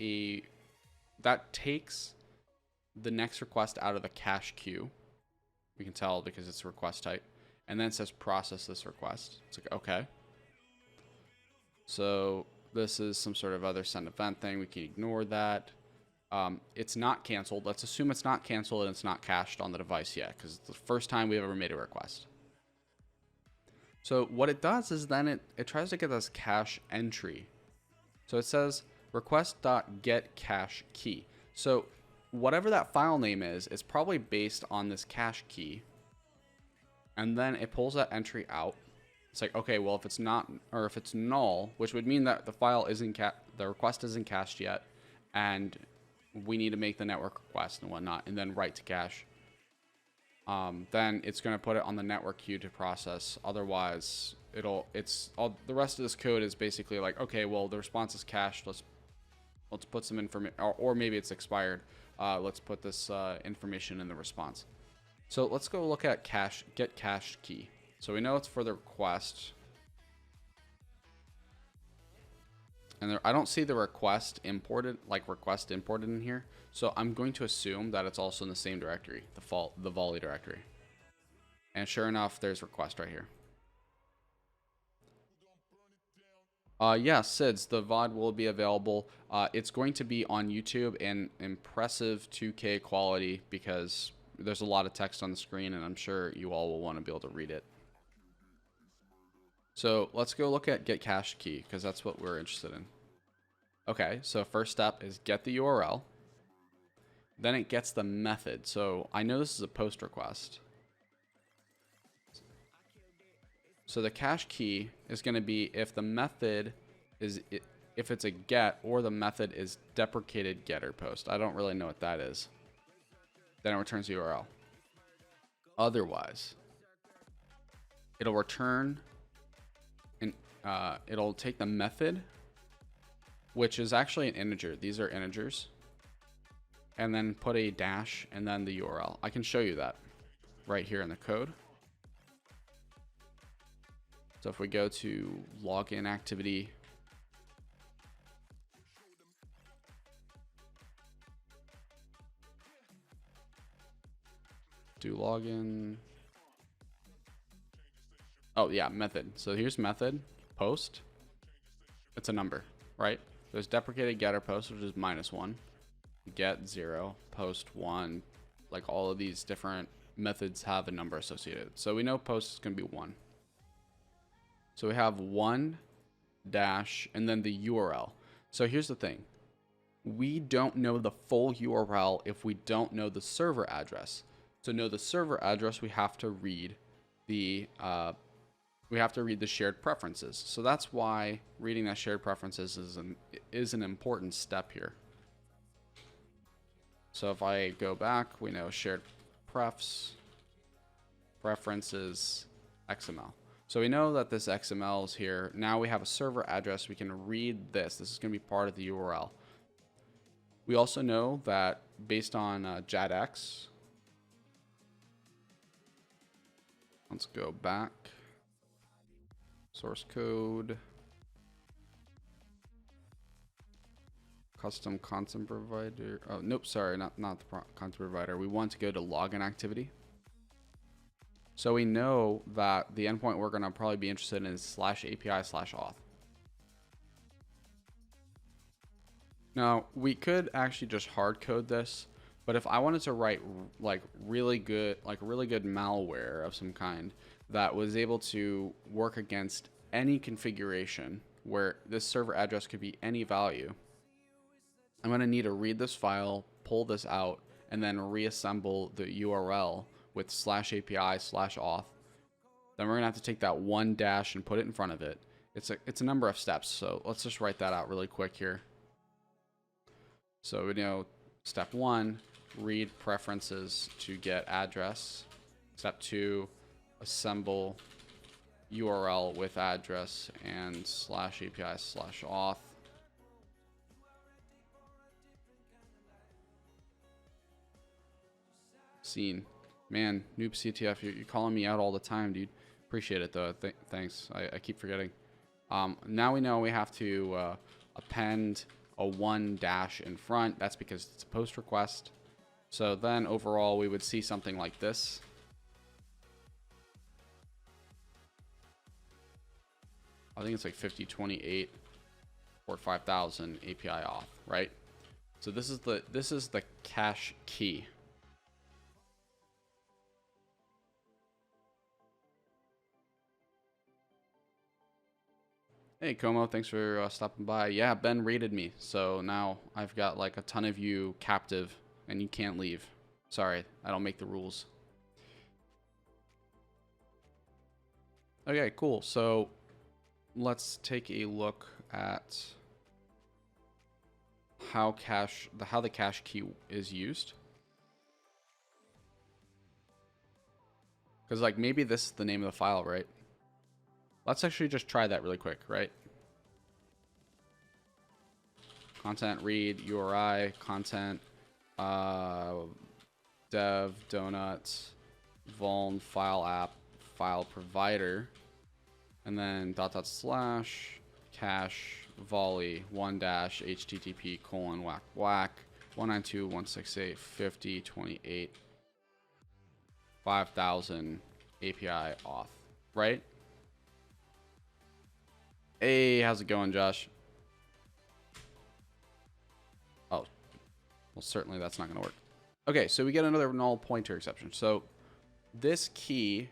the next request out of the cache queue. We can tell because it's a request type. And then it says process this request. It's like, okay. So this is some sort of other send event thing. We can ignore that. It's not canceled. Let's assume it's not canceled and it's not cached on the device yet, because it's the first time we've ever made a request. So what it does is then it tries to get this cache entry. So it says request.getCacheKey. So whatever that file name is, it's probably based on this cache key. And then it pulls that entry out. It's like, okay, well, if it's not, or if it's null, which would mean that the file isn't the request isn't cached yet, and we need to make the network request and whatnot, and then write to cache. Then it's going to put it on the network queue to process. Otherwise, the rest of this code is basically like, okay, well, the response is cached. Let's put some information, or maybe it's expired. Let's put this information in the response. So let's go look at get cached key. So we know it's for the request. And I don't see the request imported in here. So I'm going to assume that it's also in the same directory, the Volley directory. And sure enough, there's request right here. Yeah, SIDS, the VOD will be available. It's going to be on YouTube in impressive 2K quality because there's a lot of text on the screen, and I'm sure you all will want to be able to read it. So let's go look at get cached key, because that's what we're interested in. Okay, so first step is get the URL. Then it gets the method. So I know this is a post request. So the cache key is going to be if the method is, if it's a get or the method is deprecated getter post. I don't really know what that is. Then it returns the URL. Otherwise, it'll return and it'll take the method, which is actually an integer. These are integers. And then put a dash and then the URL. I can show you that right here in the code. So if we go to login activity, do login. Oh yeah, method. So here's method, post. It's a number, right? There's deprecated getter post, which is -1. Get 0, post 1. Like all of these different methods have a number associated. So we know post is going to be 1. So we have 1 dash and then the URL. So here's the thing. We don't know the full URL if we don't know the server address. To know the server address, we have to read the shared preferences. So that's why reading that shared preferences is an important step here. So if I go back, we know shared preferences XML. So we know that this XML is here. Now we have a server address. We can read this. This is going to be part of the URL. We also know that based on JADX, let's go back. Source code. Custom content provider. Oh, nope, sorry, not the content provider. We want to go to login activity. So we know that the endpoint we're going to probably be interested in is /API/auth. Now, we could actually just hard code this, but if I wanted to write like really good malware of some kind that was able to work against any configuration where this server address could be any value, I'm going to need to read this file, pull this out, and then reassemble the URL with /API/auth. Then we're going to have to take that 1 dash and put it in front of it. It's a number of steps, so let's just write that out really quick here. So we know step 1, read preferences to get address. Step 2, assemble URL with address and /API/auth. Scene. Man, noob CTF, you're calling me out all the time, dude. Appreciate it, though. Thanks. I keep forgetting. Now we know we have to append a 1- in front. That's because it's a post request. So then overall, we would see something like this. I think it's like 5028 port 5000 API auth, right? So this is the cache key. Hey Como, thanks for stopping by. Yeah, Ben raided me, so now I've got like a ton of you captive and you can't leave. Sorry, I don't make the rules. Okay, cool. So let's take a look at how the cache key is used. Because like maybe this is the name of the file, right? Let's actually just try that really quick, right? Content read URI content dev donuts vuln file app file provider, and then // cache volley 1-http:// 192.168.50.28 5000 API auth, right? Hey, how's it going, Josh? Oh, well, certainly that's not going to work. Okay, so we get another null pointer exception. So this key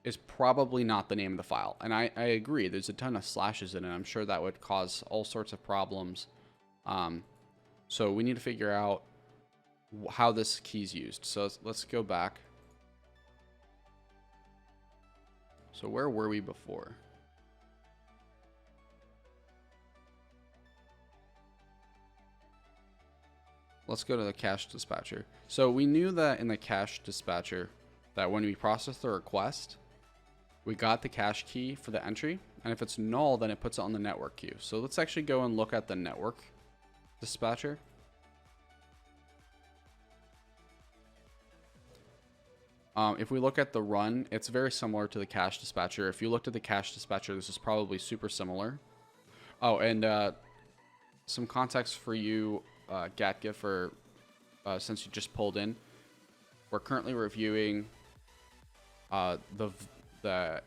is probably not the name of the file. And I agree, there's a ton of slashes in it. I'm sure that would cause all sorts of problems. So we need to figure out how this key is used. So let's go back. So where were we before? Let's go to the cache dispatcher. So we knew that in the cache dispatcher that when we process the request, we got the cache key for the entry. And if it's null, then it puts it on the network queue. So let's actually go and look at the network dispatcher. If we look at the run, it's very similar to the cache dispatcher. If you looked at the cache dispatcher, this is probably super similar. Oh, and some context for you, GatGiff, since you just pulled in. We're currently reviewing the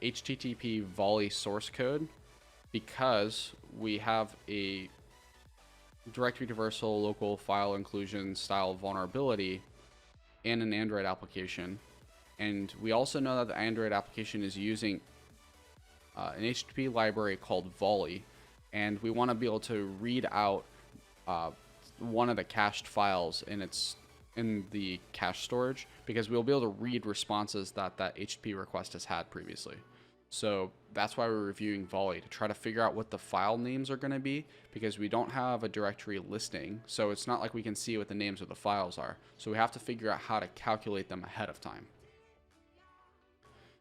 HTTP Volley source code because we have a directory traversal local file inclusion style vulnerability in an Android application. And we also know that the Android application is using an HTTP library called Volley. And we want to be able to read out one of the cached files in the cache storage, because we'll be able to read responses that HTTP request has had previously. So that's why we're reviewing Volley, to try to figure out what the file names are going to be, because we don't have a directory listing. So it's not like we can see what the names of the files are. So we have to figure out how to calculate them ahead of time.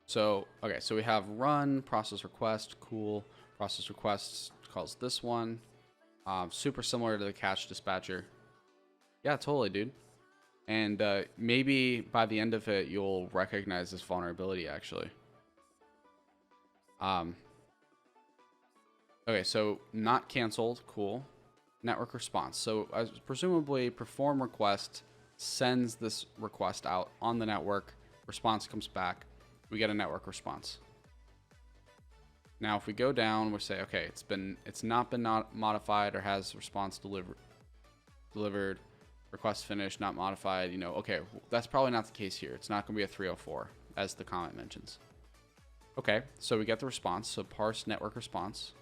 So, okay, so we have run, process request, cool. Process requests calls this one. Super similar to the cache dispatcher. Yeah, totally, dude. And maybe by the end of it, you'll recognize this vulnerability, actually. Okay, so not canceled, cool. Network response. So presumably perform request sends this request out on the network. Response comes back. We get a network response. Now, if we go down, we say, okay, it's not been modified or has response delivered, request finished, not modified. You know, okay, that's probably not the case here. It's not going to be a 304, as the comment mentions. Okay, so we get the response. So parse network response,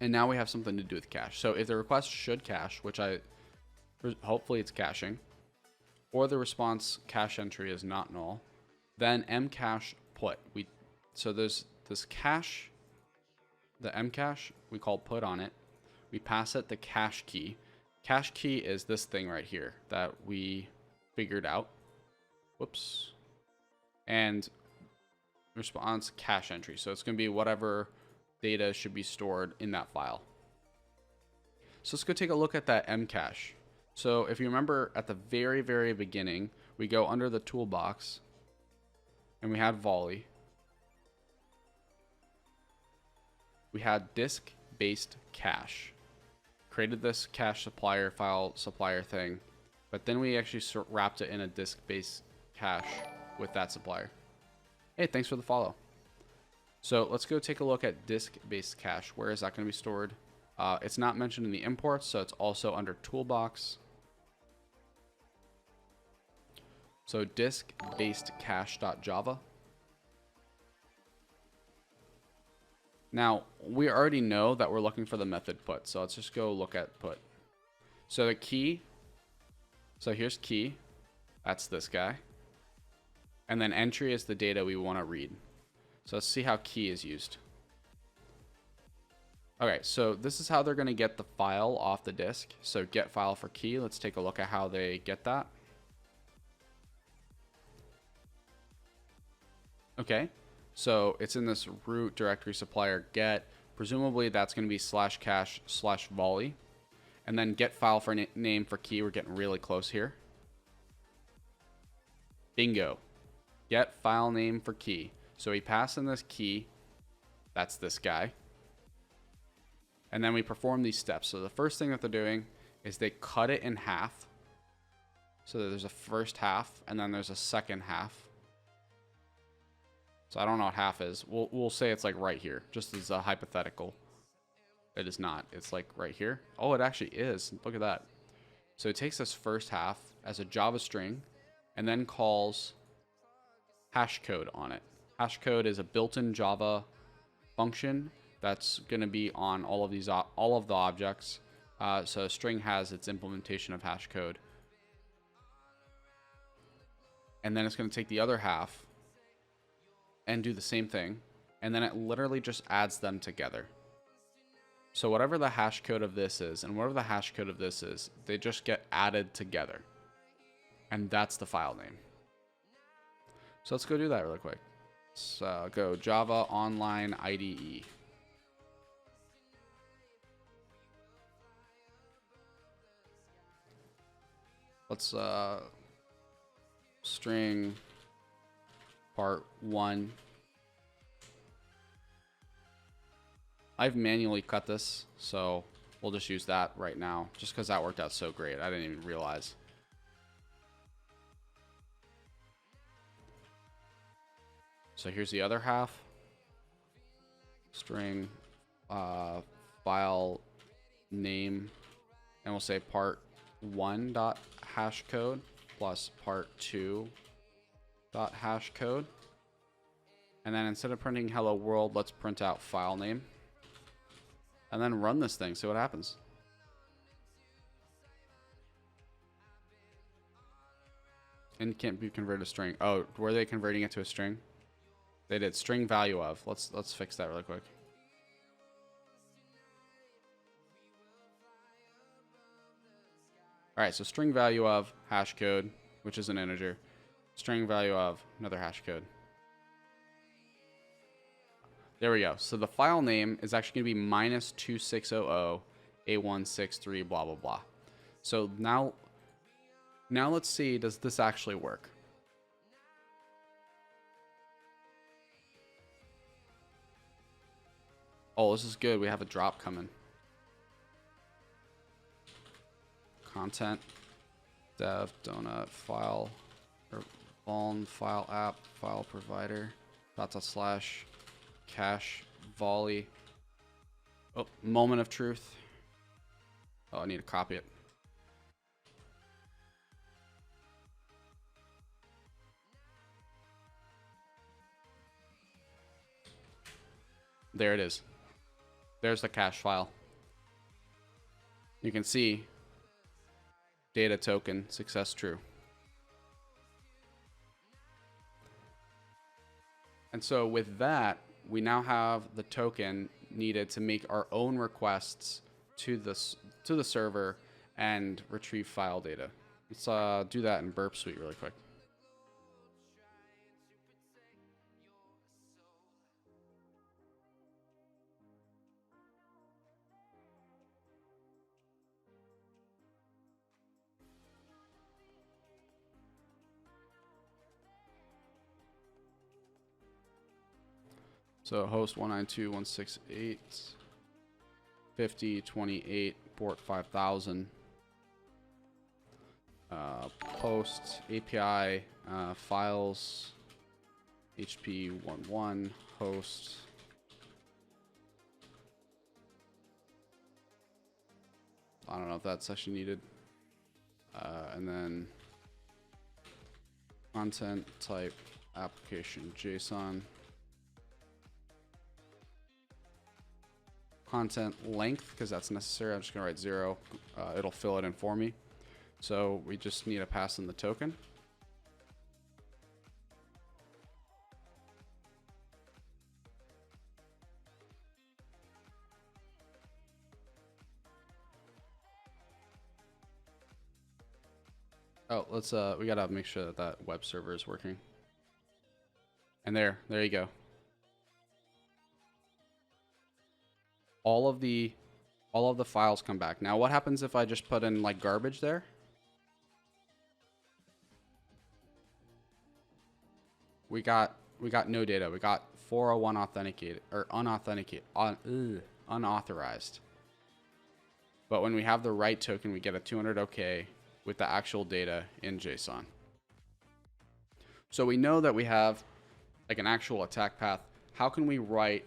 and now we have something to do with cache. So if the request should cache, which hopefully it's caching, or the response cache entry is not null, then mcache put. So there's this cache, the mcache, we call put on it. We pass it the cache key, Cache key is this thing right here that we figured out. Whoops. And response cache entry. So it's going to be whatever data should be stored in that file. So let's go take a look at that mcache. So if you remember at the very, very beginning, we go under the toolbox and we had Volley. We had disk-based cache. Created this cache supplier file supplier thing, but then we actually wrapped it in a disk-based cache with that supplier. Hey, thanks for the follow. So let's go take a look at disk-based cache. Where is that going to be stored? It's not mentioned in the imports, so it's also under toolbox. So disk-based cache.java. Now, we already know that we're looking for the method put, so let's just go look at put. So the key, so here's key, that's this guy. And then entry is the data we want to read. So let's see how key is used. Okay, so this is how they're going to get the file off the disk. So get file for key, let's take a look at how they get that. Okay, so it's in this root directory supplier get. Presumably that's going to be /cache/volley. And then get file for name for key. We're getting really close here. Bingo. Get file name for key. So we pass in this key. That's this guy. And then we perform these steps. So the first thing that they're doing is they cut it in half. So there's a first half and then there's a second half. So I don't know what half is. We'll say it's like right here, just as a hypothetical. It is not. It's like right here. Oh, it actually is. Look at that. So it takes this first half as a Java string and then calls hash code on it. Hash code is a built-in Java function that's going to be on all of the objects. So a string has its implementation of hash code. And then it's going to take the other half and do the same thing. And then it literally just adds them together. So whatever the hash code of this is and whatever the hash code of this is, they just get added together. And that's the file name. So let's go do that really quick. So go Java Online IDE. Let's string part 1. I've manually cut this, so we'll just use that right now, just because that worked out so great. I didn't even realize. So here's the other half. String file name, and we'll say part 1 dot hash code plus part 2 dot hash code. And then instead of printing hello world, let's print out file name. And then run this thing, see what happens. And can't be converted to string. Oh, were they converting it to a string? They did. String value of. Let's fix that really quick. All right, so string value of hash code, which is an integer. String value of another hash code. There we go. So the file name is actually going to be -2600 A163 blah blah blah. So now let's see, does this actually work? Oh, this is good. We have a drop coming. Content dev donut file or vuln file app file provider // cache volley. Oh, moment of truth. Oh, I need to copy it. There it is. There's the cache file. You can see data token success true. And so with that, we now have the token needed to make our own requests to the server and retrieve file data. Let's do that in Burp Suite really quick. So host 192.168.50.28 port 5000. Post API files HP11 host. I don't know if that's actually needed. And then content type application JSON. Content length, because that's necessary. I'm just gonna write 0. It'll fill it in for me. So we just need to pass in the token. Oh, let's we gotta make sure that that web server is working. And there you go. All of the files come back. Now, what happens if I just put in like garbage there? We got no data. We got 401 authenticated or unauthorized. But when we have the right token, we get a 200 OK with the actual data in JSON. So we know that we have like an actual attack path. How can we write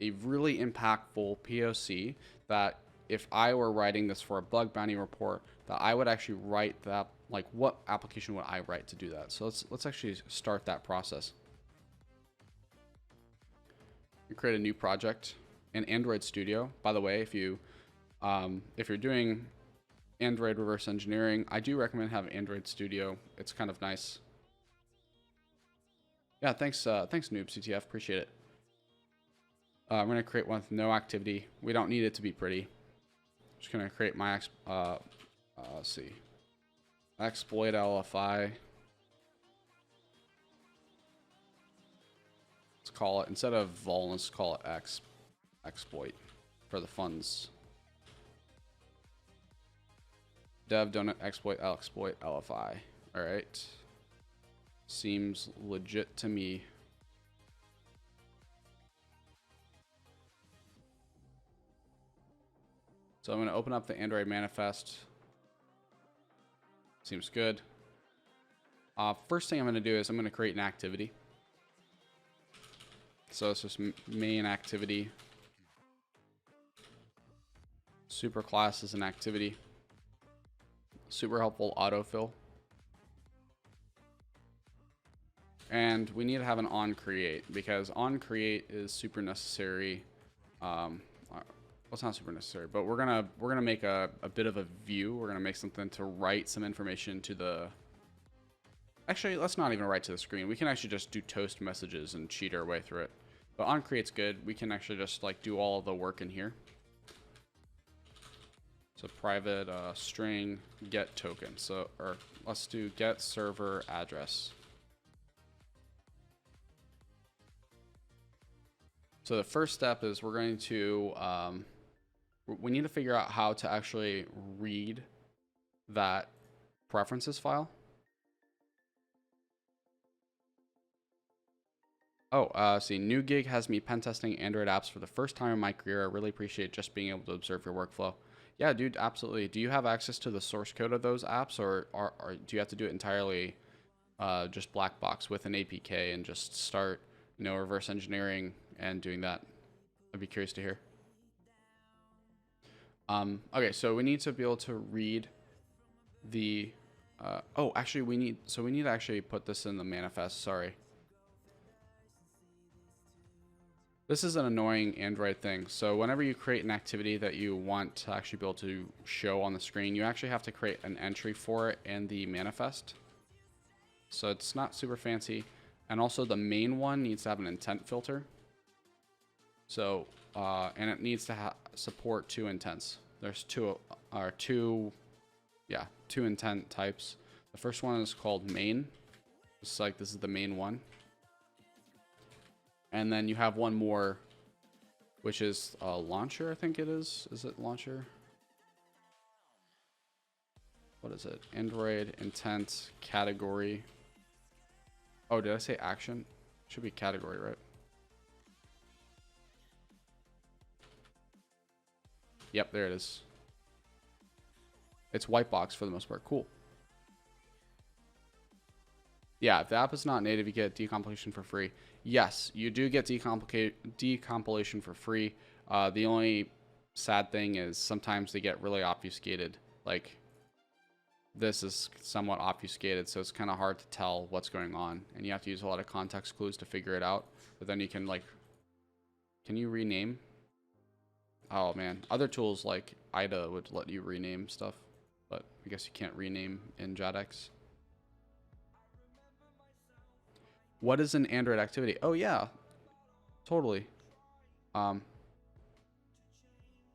a really impactful POC that if I were writing this for a bug bounty report, that I would actually write that, like what application would I write to do that? So let's actually start that process. You create a new project in Android Studio. By the way, if you're doing Android reverse engineering, I do recommend having Android Studio. It's kind of nice. Yeah, thanks Noob CTF, appreciate it. I'm gonna create one with no activity. We don't need it to be pretty. Just gonna create my let's see, exploit LFI. Let's call it, instead of vol, let's call it exploit for the funds. Dev donut exploit LFI. All right, seems legit to me. So I'm going to open up the Android manifest. Seems good. First thing I'm going to do is I'm going to create an activity. So it's just main activity. Super class is an activity. Super helpful autofill. And we need to have an on create, because on create is super necessary. Well, it's not super necessary, but we're gonna make a bit of a view. We're gonna make something to write some information to the. Actually, let's not even write to the screen. We can actually just do toast messages and cheat our way through it. But on create's good. We can actually just like do all of the work in here. So private string get token. So or let's do get server address. So the first step is we're going to we need to figure out how to actually read that preferences file. Oh, see, new gig has me pen testing Android apps for the first time in my career. I really appreciate just being able to observe your workflow. Yeah, dude, absolutely. Do you have access to the source code of those apps, or do you have to do it entirely just black box with an APK and just start, reverse engineering and doing that? I'd be curious to hear. Okay, so we need to be able to read the, oh, actually we need to actually put this in the manifest, sorry. This is an annoying Android thing. So whenever you create an activity that you want to actually be able to show on the screen, you actually have to create an entry for it in the manifest. So it's not super fancy. And also the main one needs to have an intent filter. So, and it needs to support 2 intents. There's two intent types. The first one is called main. It's like this is the main one. And then you have one more, which is launcher, I think it is. Is it launcher? What is it? Android intent category. Oh, did I say action? Should be category, right? Yep, there it is. It's white box for the most part. Cool. Yeah, if the app is not native, you get decompilation for free. Yes, you do get decompilation for free. The only sad thing is sometimes they get really obfuscated. Like, this is somewhat obfuscated, so it's kind of hard to tell what's going on. And you have to use a lot of context clues to figure it out. But then you can, like... Can you rename? Oh, man. Other tools like IDA would let you rename stuff. But I guess you can't rename in JADX. What is an Android activity? Oh, yeah. Totally.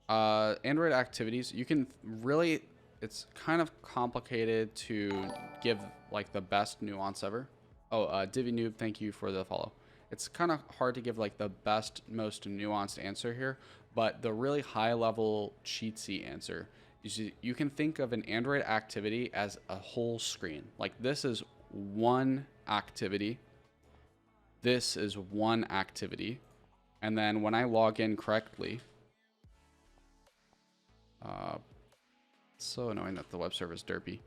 Android activities, you can really... It's kind of complicated to give like the best nuance ever. Oh, Divi Noob, thank you for the follow. It's kind of hard to give like the best, most nuanced answer here, but the really high level cheatsy answer is you can think of an Android activity as a whole screen. Like this is one activity. This is one activity. And then when I log in correctly, so annoying that the web server is derpy.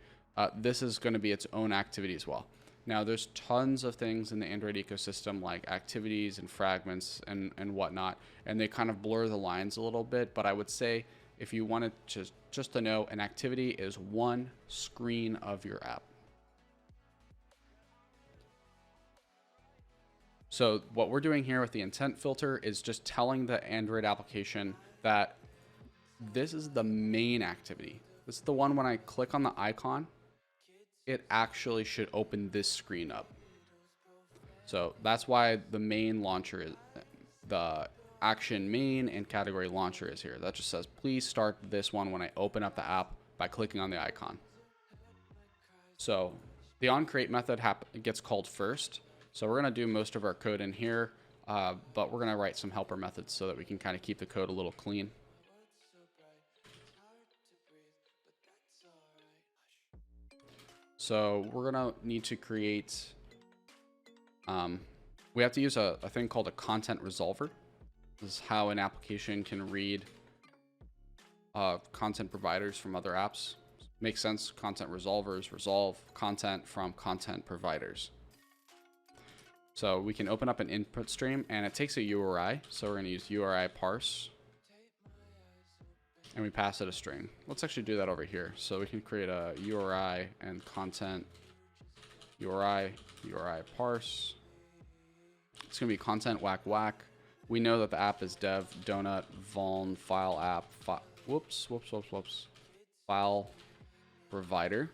This is going to be its own activity as well. Now, there's tons of things in the Android ecosystem like activities and fragments and whatnot, and they kind of blur the lines a little bit. But I would say if you wanted just to know, an activity is one screen of your app. So what we're doing here with the intent filter is just telling the Android application that this is the main activity. This is the one when I click on the icon, it actually should open this screen up. So that's why the main launcher is the action main and category launcher is here. That just says, please start this one when I open up the app by clicking on the icon. So the onCreate method gets called first. So we're going to do most of our code in here, but we're going to write some helper methods so that we can kind of keep the code a little clean. So we're going to need to create, we have to use a thing called a content resolver. This is how an application can read content providers from other apps. Makes sense. Content resolvers resolve content from content providers. So we can open up an input stream and it takes a URI. So we're going to use URI parse. And we pass it a string. Let's actually do that over here. So we can create a URI and content URI parse. It's going to be content whack whack. We know that the app is dev donut vuln file app file provider.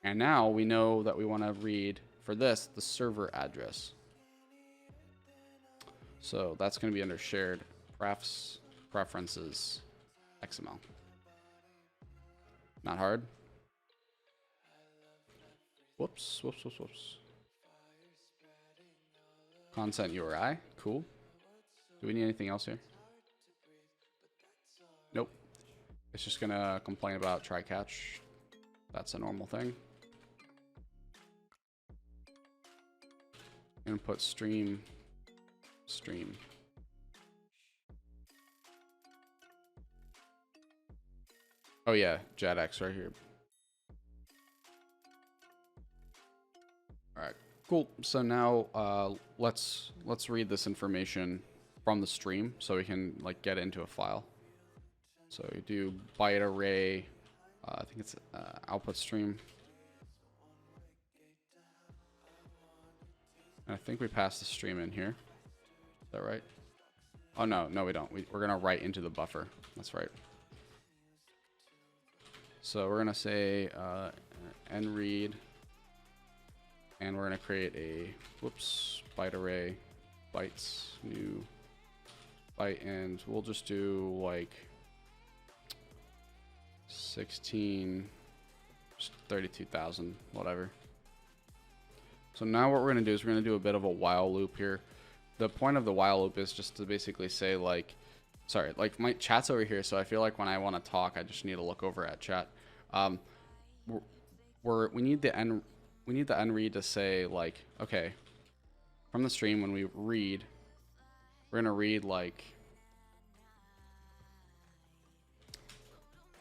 And now we know that we want to read for this the server address. So that's going to be under shared preferences. XML. Not hard. Whoops. Content URI. Cool. Do we need anything else here? Nope. It's just gonna complain about try catch. That's a normal thing. Input stream. Oh yeah, JADX right here. All right, cool. So now let's read this information from the stream so we can like get into a file. So you do byte array. I think it's output stream. And I think we pass the stream in here. Is that right? Oh no, we don't. We're gonna write into the buffer. That's right. So we're gonna say nread, and we're gonna create a byte array, bytes new byte, and we'll just do like 16, 32,000, whatever. So now what we're going to do is we're going to do a bit of a while loop here. The point of the while loop is just to basically say, like, sorry, like my chat's over here, so I feel like when I want to talk, I just need to look over at chat. We need the end read to say, like, okay, from the stream when we read, we're gonna read like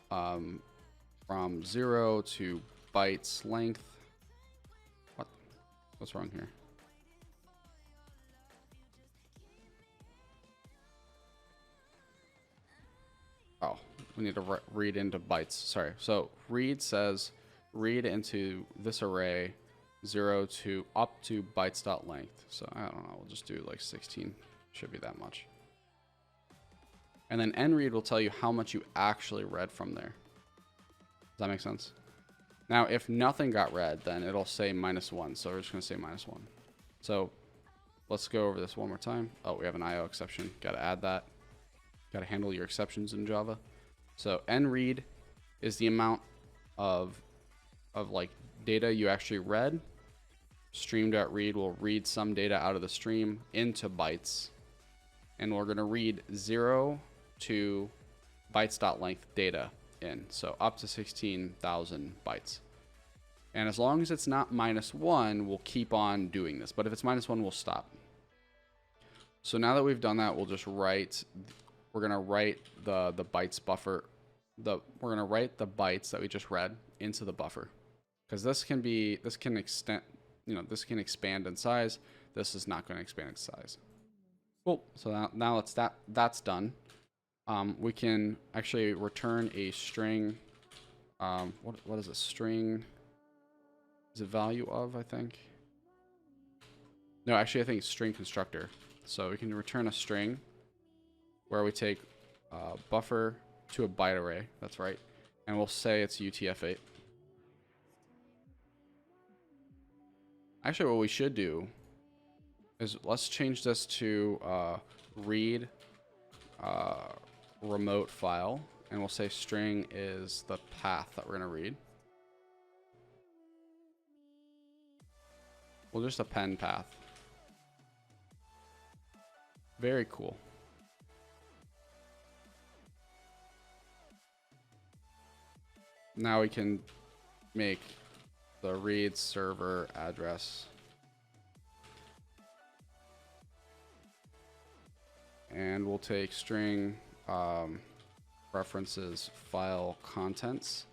from 0 to bytes length. What's wrong here? Oh, we need to read into bytes. Sorry. So read says read into this array 0 to up to bytes.length. So I don't know. We'll just do like 16. Should be that much. And then nRead will tell you how much you actually read from there. Does that make sense? Now, if nothing got read, then it'll say -1. So we're just going to say -1. So let's go over this one more time. Oh, we have an IO exception. Got to add that. Got to handle your exceptions in Java. So nRead is the amount of like data you actually read. Stream.read will read some data out of the stream into bytes. And we're going to read 0 to bytes.length data in. So up to 16,000 bytes. And as long as it's not -1, we'll keep on doing this. But if it's -1, we'll stop. So now that we've done that, we'll just write, we're going to write the bytes buffer. We're going to write the bytes that we just read into the buffer. Because this can extend, this can expand in size. This is not going to expand in size. Cool. So now that's done. We can actually return a string. What is a string? Is it value of, I think? No, actually, I think it's string constructor. So we can return a string where we take buffer to a byte array. That's right. And we'll say it's UTF-8. Actually, what we should do is let's change this to read remote file. And we'll say string is the path that we're going to read. We'll just append path. Very cool. Now we can make the read server address. And we'll take string references file contents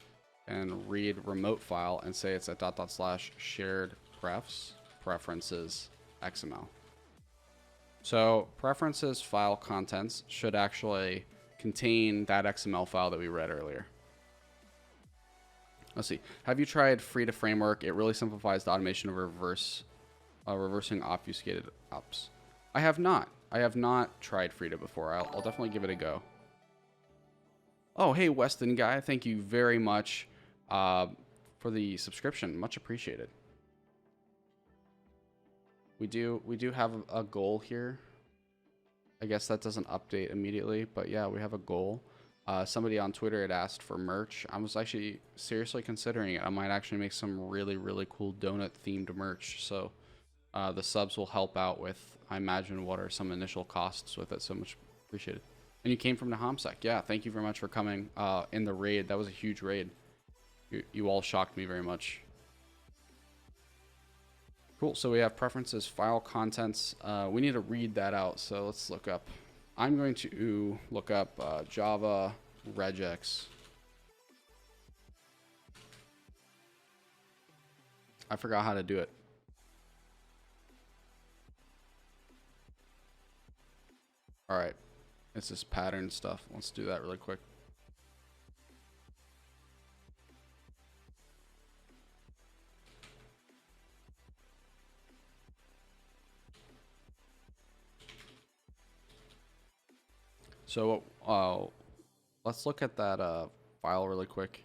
and read remote file and say it's a / shared prefs preferences XML. So preferences file contents should actually contain that XML file that we read earlier. Let's see. Have you tried Frida Framework? It really simplifies the automation of reversing obfuscated ops. I have not. I have not tried Frida before. I'll definitely give it a go. Oh, hey, Weston guy. Thank you very much for the subscription. Much appreciated. We do have a goal here. I guess that doesn't update immediately, but yeah, we have a goal. Somebody on Twitter had asked for merch. I was actually seriously considering it. I might actually make some really, really cool donut themed merch. So the subs will help out with, I imagine, what are some initial costs with it. So much appreciated. And you came from the Homsec. Yeah, thank you very much for coming in the raid. That was a huge raid. You all shocked me very much. Cool. So we have preferences, file contents. We need to read that out. So let's look up. I'm going to look up Java regex. I forgot how to do it. All right. It's this pattern stuff. Let's do that really quick. So let's look at that file really quick.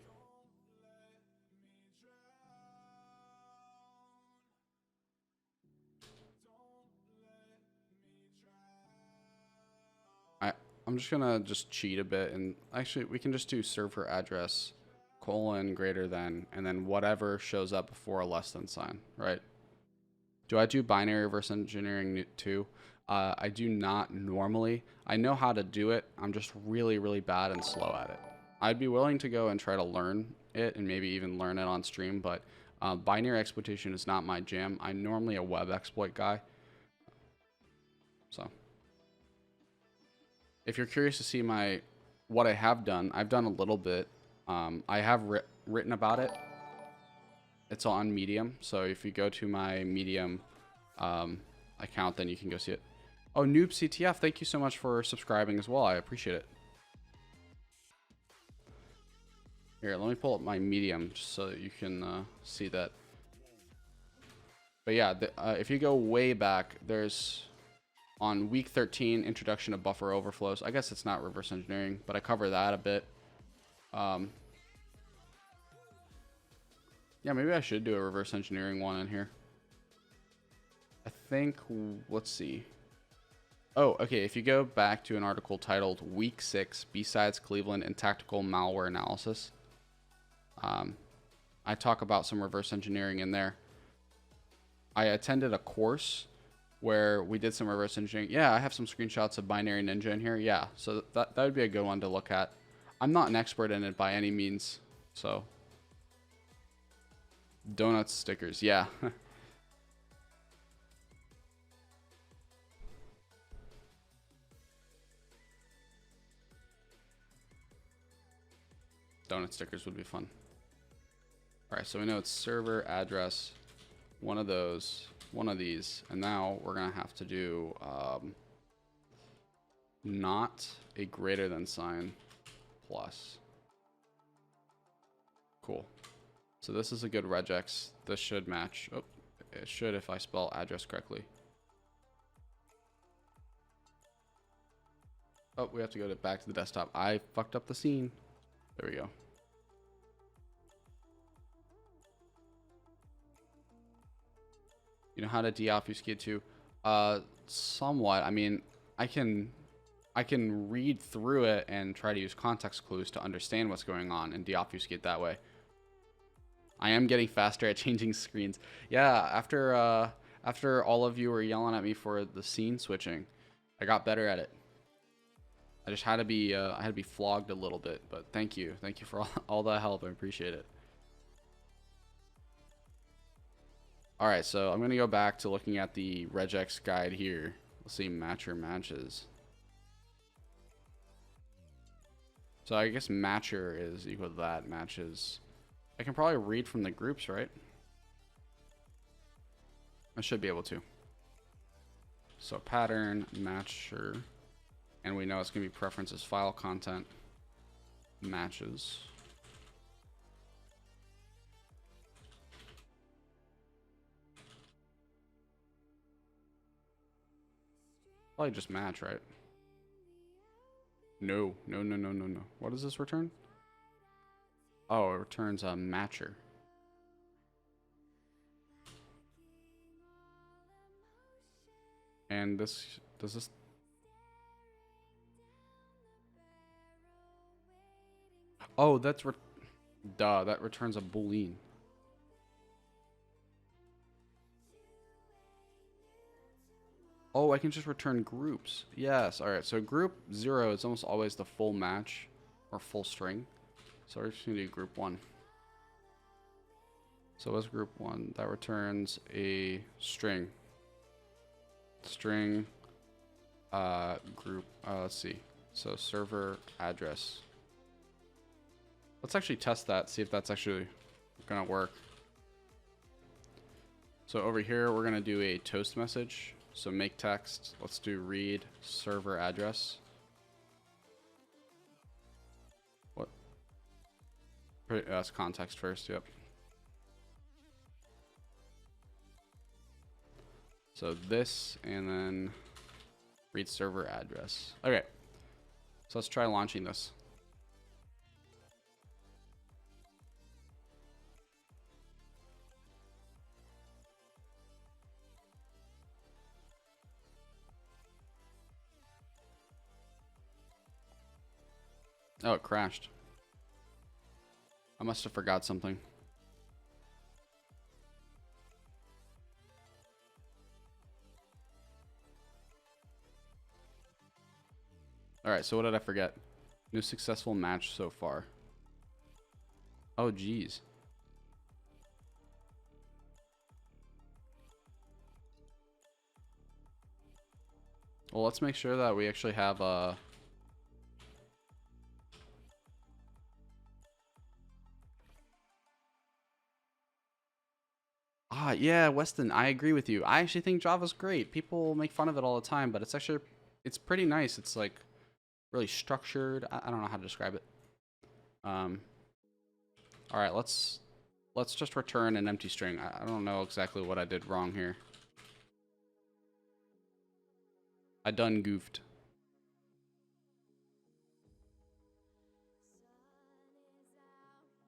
I'm just gonna cheat a bit, and actually we can just do server address colon greater than, and then whatever shows up before a less than sign, right? Do I do binary reverse engineering too? I do not normally. I know how to do it. I'm just really, really bad and slow at it. I'd be willing to go and try to learn it and maybe even learn it on stream, but binary exploitation is not my jam. I'm normally a web exploit guy. So if you're curious to see what I have done, I've done a little bit. I have written about it. It's on Medium, so if you go to my Medium account, then you can go see it. Oh, Noob CTF, thank you so much for subscribing as well. I appreciate it. Here, let me pull up my Medium just so that you can see that. But yeah, if you go way back, there's on week 13, introduction of buffer overflows. I guess it's not reverse engineering, but I cover that a bit. Yeah, maybe I should do a reverse engineering one in here. I think, let's see. Oh, okay, if you go back to an article titled Week 6, B-Sides, Cleveland, and Tactical Malware Analysis, I talk about some reverse engineering in there. I attended a course where we did some reverse engineering. Yeah, I have some screenshots of Binary Ninja in here. Yeah, so that would be a good one to look at. I'm not an expert in it by any means, so. Donuts stickers, yeah. Donut stickers would be fun. All right, so we know it's server address, one of those, one of these, and now we're gonna have to do not a greater than sign plus. Cool. So this is a good regex. This should match. Oh, it should if I spell address correctly. Oh, we have to go back to the desktop. I fucked up the scene. There we go. You know how to deobfuscate too? Somewhat. I mean, I can read through it and try to use context clues to understand what's going on and deobfuscate that way. I am getting faster at changing screens. Yeah, after all of you were yelling at me for the scene switching, I got better at it. I just had to be flogged a little bit, but thank you for all the help. I appreciate it. All right, so I'm gonna go back to looking at the regex guide here. Let's see, matcher matches. So I guess matcher is equal to that. Matches. I can probably read from the groups, right? I should be able to. So pattern matcher, and we know it's gonna be preferences file content matches. Probably just match, right? No. What does this return? Oh, it returns a matcher. And this, does this? Oh, that's duh, that returns a boolean. Oh, I can just return groups. Yes, all right. So group 0 is almost always the full match or full string. So we're just gonna do group 1. So what's group 1? That returns a string. String group, let's see. So server address. Let's actually test that, see if that's actually gonna work. So over here, we're gonna do a toast message. So make text, let's do read server address. What? That's context first, yep. So this, and then read server address. Okay, so let's try launching this. Oh, it crashed. I must have forgot something. Alright, so what did I forget? No successful match so far. Oh, geez. Well, let's make sure that we actually have a... Yeah, Weston, I agree with you. I actually think Java's great. People make fun of it all the time, but it's actually, it's pretty nice. It's like really structured. I don't know how to describe it. All right, let's just return an empty string. I don't know exactly what I did wrong here. I done goofed.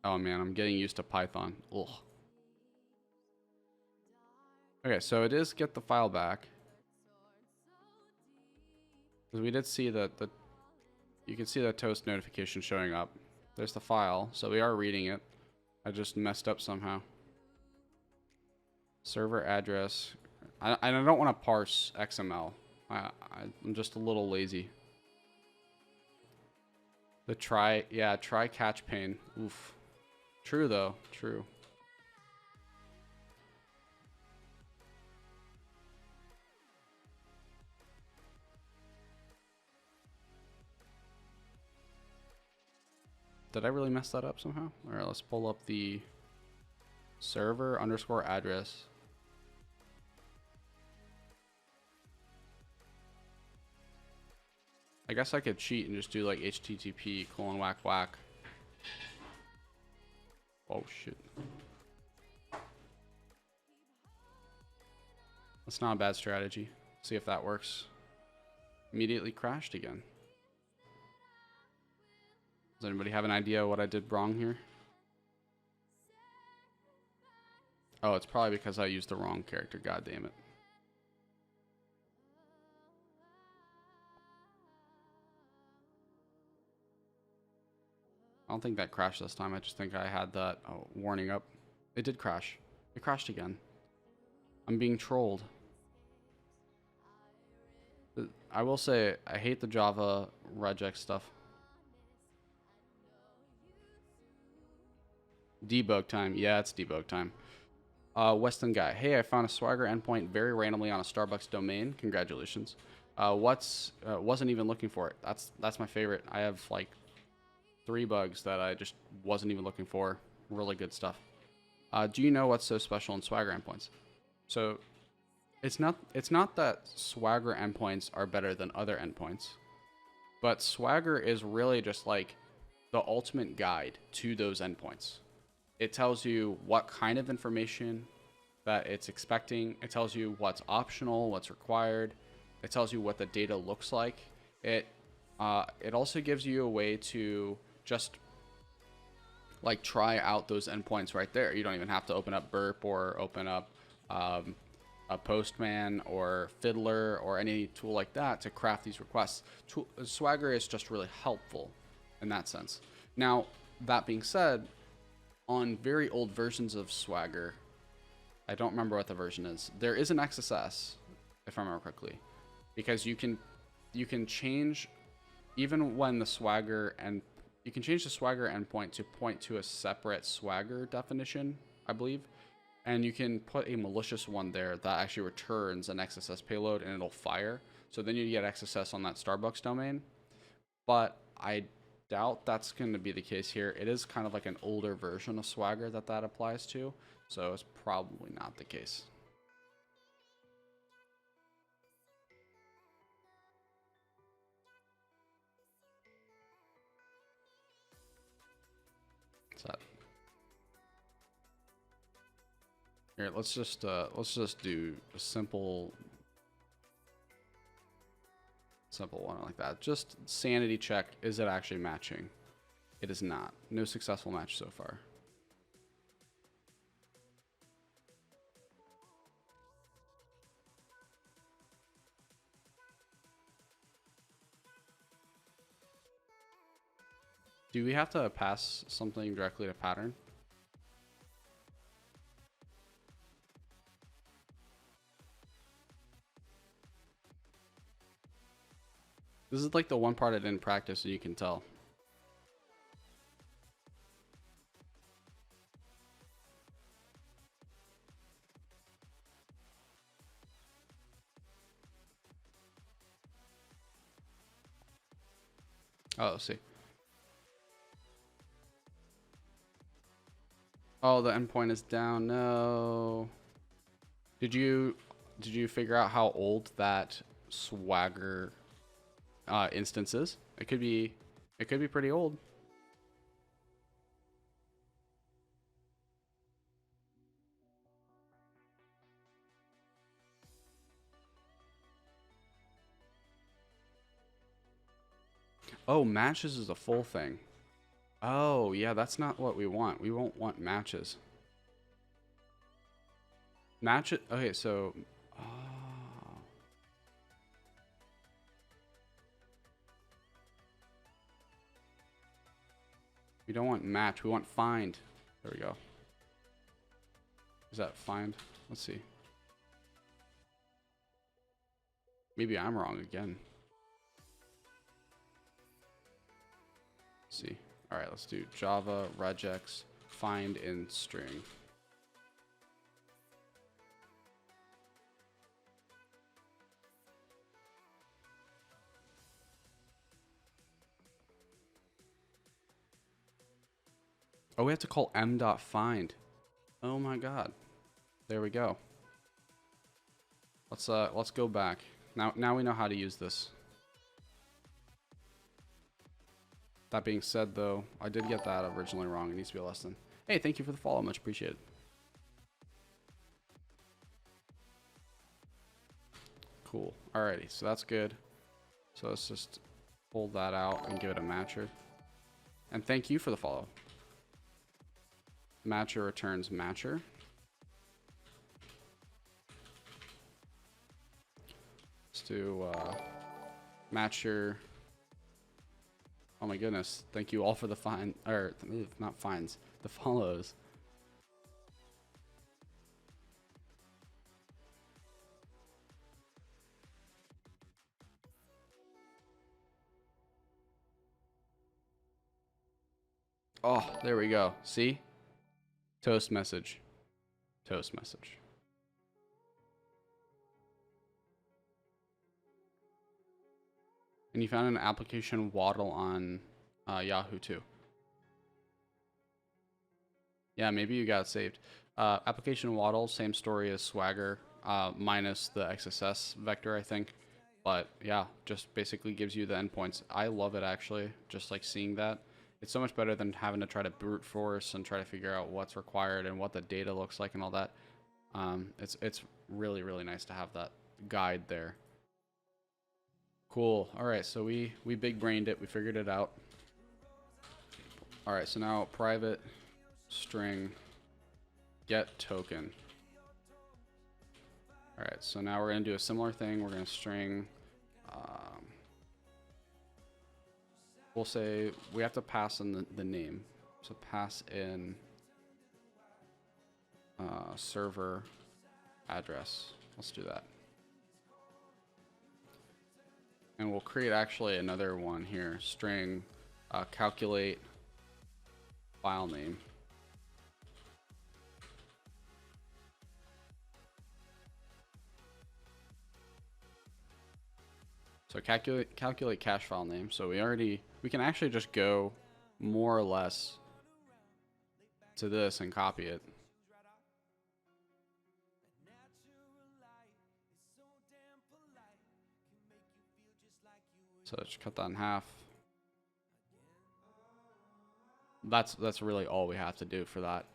Oh man, I'm getting used to Python. Ugh. Okay, so it is get the file back. Because we did see that you can see that toast notification showing up. There's the file, so we are reading it. I just messed up somehow. Server address. I don't want to parse XML. I'm just a little lazy. The try catch pane. Oof. True though, true. Did I really mess that up somehow? All right, let's pull up the server underscore address. I guess I could cheat and just do like HTTP : whack whack. Oh shit. That's not a bad strategy. See if that works. Immediately crashed again. Does anybody have an idea what I did wrong here? Oh, it's probably because I used the wrong character. God damn it. I don't think that crashed this time. I just think I had that warning up. It did crash. It crashed again. I'm being trolled. I will say, I hate the Java regex stuff. Debug time. Yeah, it's debug time. Weston guy. Hey, I found a Swagger endpoint very randomly on a Starbucks domain. Congratulations. Wasn't even looking for it. That's my favorite. I have like 3 bugs that I just wasn't even looking for. Really good stuff. Do you know what's so special in Swagger endpoints? So it's not that Swagger endpoints are better than other endpoints, but Swagger is really just like the ultimate guide to those endpoints. It tells you what kind of information that it's expecting. It tells you what's optional, what's required. It tells you what the data looks like. It also gives you a way to just like try out those endpoints right there. You don't even have to open up Burp or open up a Postman or Fiddler or any tool like that to craft these requests. Swagger is just really helpful in that sense. Now, that being said, on very old versions of Swagger, I don't remember what the version is, there is an XSS, if I remember correctly, because you can change, even when the Swagger, and you can change the Swagger endpoint to point to a separate Swagger definition, I believe, and you can put a malicious one there that actually returns an XSS payload and it'll fire. So then you get XSS on that Starbucks domain, but I doubt that's going to be the case here. It is kind of like an older version of Swagger that applies to, so it's probably not the case. What's that? Here, let's just do a simple one like that. Just sanity check, is it actually matching? It is not. No successful match so far. Do we have to pass something directly to pattern? This is like the one part I didn't practice, so you can tell. Oh, let's see. Oh, the endpoint is down. No. Did you figure out how old that Swagger instance is? It could be pretty old. Oh, matches is a full thing. Oh, yeah, that's not what we want. We won't want matches. Match it. Okay, so we don't want match. We want find. There we go. Is that find? Let's see. Maybe I'm wrong again. Let's see. All right, let's do Java regex find in string. Oh, we have to call m.find. Oh my god. There we go. Let's go back. Now we know how to use this. That being said, though, I did get that originally wrong. It needs to be a less than. Hey, thank you for the follow. Much appreciated. Cool. Alrighty, so that's good. So let's just pull that out and give it a matcher. And thank you for the follow. Matcher returns matcher. Let's do matcher. Oh my goodness. Thank you all for the find, or not finds, the follows. Oh, there we go. See? Toast message. Toast message. And you found an application waddle on Yahoo too. Yeah, maybe you got saved. Application waddle, same story as Swagger, minus the XSS vector, I think. But yeah, just basically gives you the endpoints. I love it actually, just like seeing that. It's so much better than having to try to brute force and try to figure out what's required and what the data looks like and all that. It's really, really nice to have that guide there. Cool. All right, so we big brained it. We figured it out. All right, so now private string get token. All right, so now we're gonna do a similar thing. We're gonna string. We'll say we have to pass in the name. So pass in server address. Let's do that. And we'll create actually another one here. String calculate file name. So calculate cache file name. So we can actually just go more or less to this and copy it. So let's cut that in half. That's really all we have to do for that.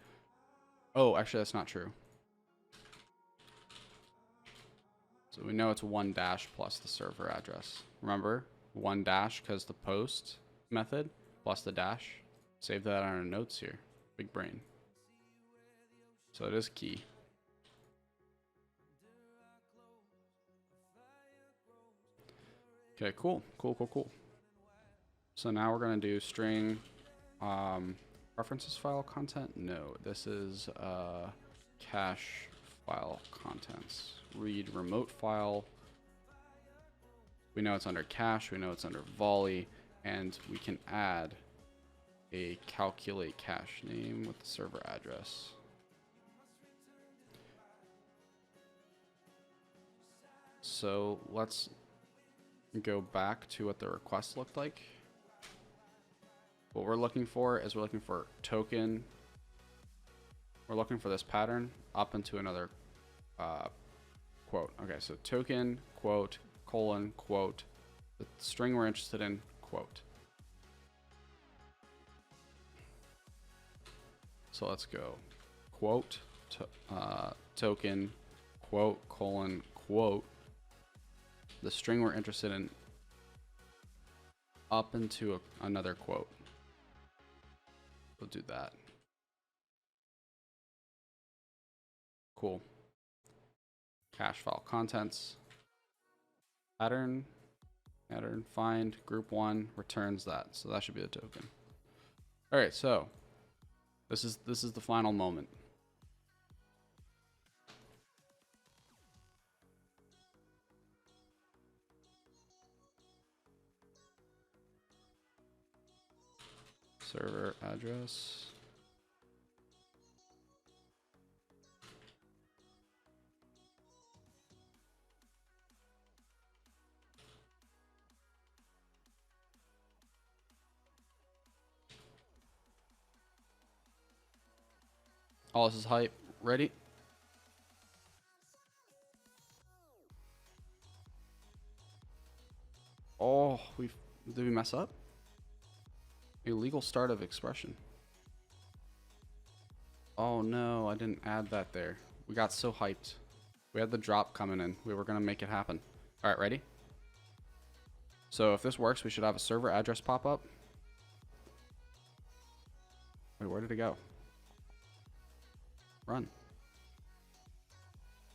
Oh, actually that's not true. So we know it's 1 dash plus the server address. Remember, 1 dash because the post method plus the dash. Save that on our notes here. Big brain. So it is key. Okay, cool. So now we're gonna do string Preferences file content? No, this is cache file contents. Read remote file. We know it's under cache, we know it's under Volley, and we can add a calculate cache name with the server address. So let's go back to what the request looked like. What we're looking for is we're looking for token. We're looking for this pattern up into another quote. Okay, so token, quote, colon, quote, the string we're interested in, quote. So let's go quote, token, quote, colon, quote, the string we're interested in up into another quote. We'll do that. Cool. Cache file contents. Pattern find group one returns that. So that should be the token. All right, so this is the final moment. Server address. Oh, this is hype. Ready? Oh, did we mess up? Illegal start of expression. Oh no, I didn't add that there. We got so hyped. We had the drop coming in. We were gonna make it happen. All right, ready? So if this works, we should have a server address pop up. Wait, where did it go? Run.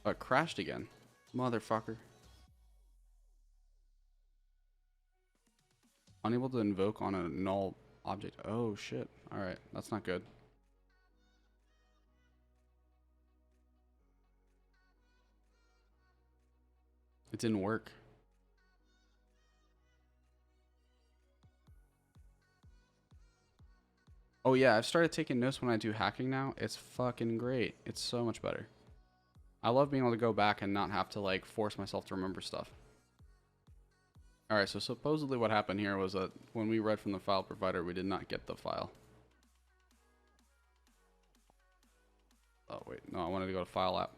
Oh, it crashed again. Motherfucker. Unable to invoke on a null object. Oh shit. Alright, that's not good. It didn't work. Oh yeah, I've started taking notes when I do hacking now. It's fucking great. It's so much better. I love being able to go back and not have to like force myself to remember stuff. Alright, so supposedly what happened here was that when we read from the file provider, we did not get the file. Oh wait, no, I wanted to go to file app.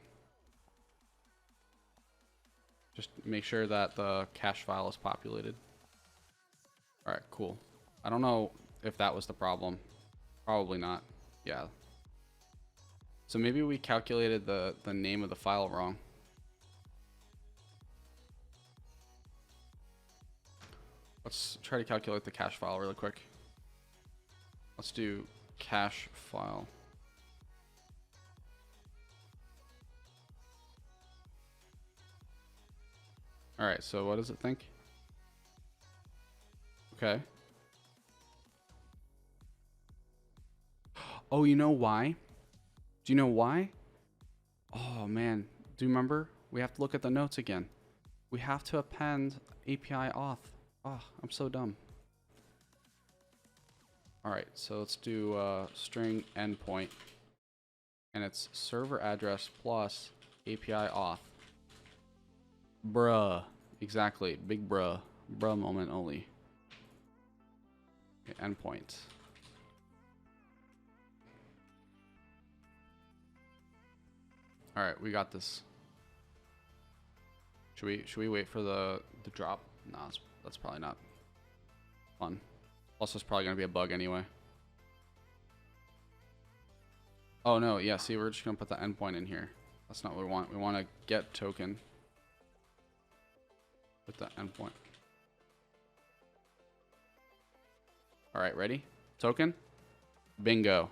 Just make sure that the cache file is populated. Alright, cool. I don't know if that was the problem. Probably not. Yeah. So maybe we calculated the name of the file wrong. Let's try to calculate the cache file really quick. Let's do cache file. All right, so what does it think? Okay. Oh, you know why? Do you know why? Oh man, do you remember? We have to look at the notes again. We have to append API auth. Oh, I'm so dumb. All right, so let's do string endpoint, and it's server address plus API auth. Bruh, exactly, big bruh moment only. Okay, endpoint. All right, we got this. Should we wait for the drop? No, that's probably not fun. Plus, there's probably gonna be a bug anyway. Oh no, yeah. See, we're just gonna put the endpoint in here. That's not what we want. We want to get token with the endpoint. All right, ready? Token. Bingo.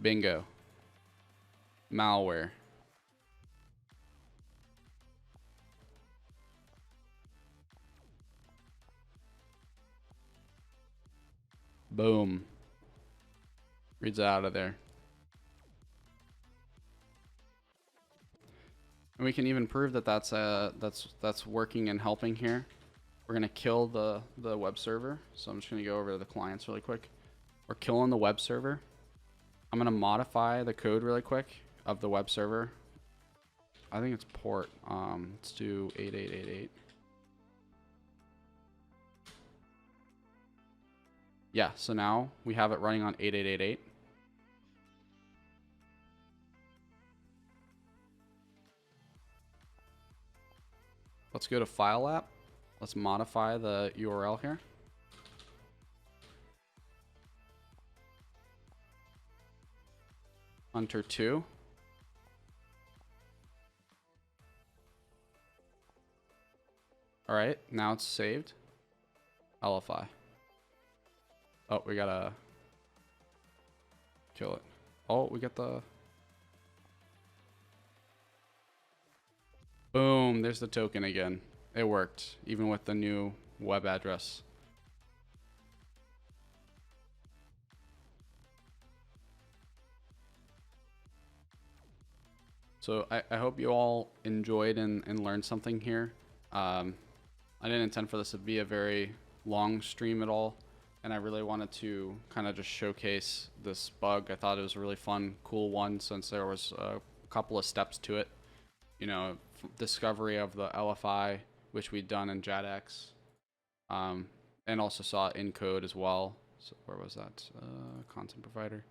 Bingo. Malware. Boom. Reads it out of there. And we can even prove that that's working and helping here. We're gonna kill the web server. So I'm just gonna go over to the clients really quick. We're killing the web server. I'm gonna modify the code really quick of the web server. I think it's port. Let's do 8888. Yeah, so now we have it running on 8888. Let's go to File App. Let's modify the URL here. Hunter 2. All right, now it's saved. LFI. Oh, we gotta kill it. Oh, we got the... Boom, there's the token again. It worked, even with the new web address. So I hope you all enjoyed and learned something here. I didn't intend for this to be a very long stream at all, and I really wanted to kind of just showcase this bug. I thought it was a really fun, cool one, since there was a couple of steps to it. You know, discovery of the LFI, which we'd done in JADX, and also saw it in code as well. So where was that? Content provider.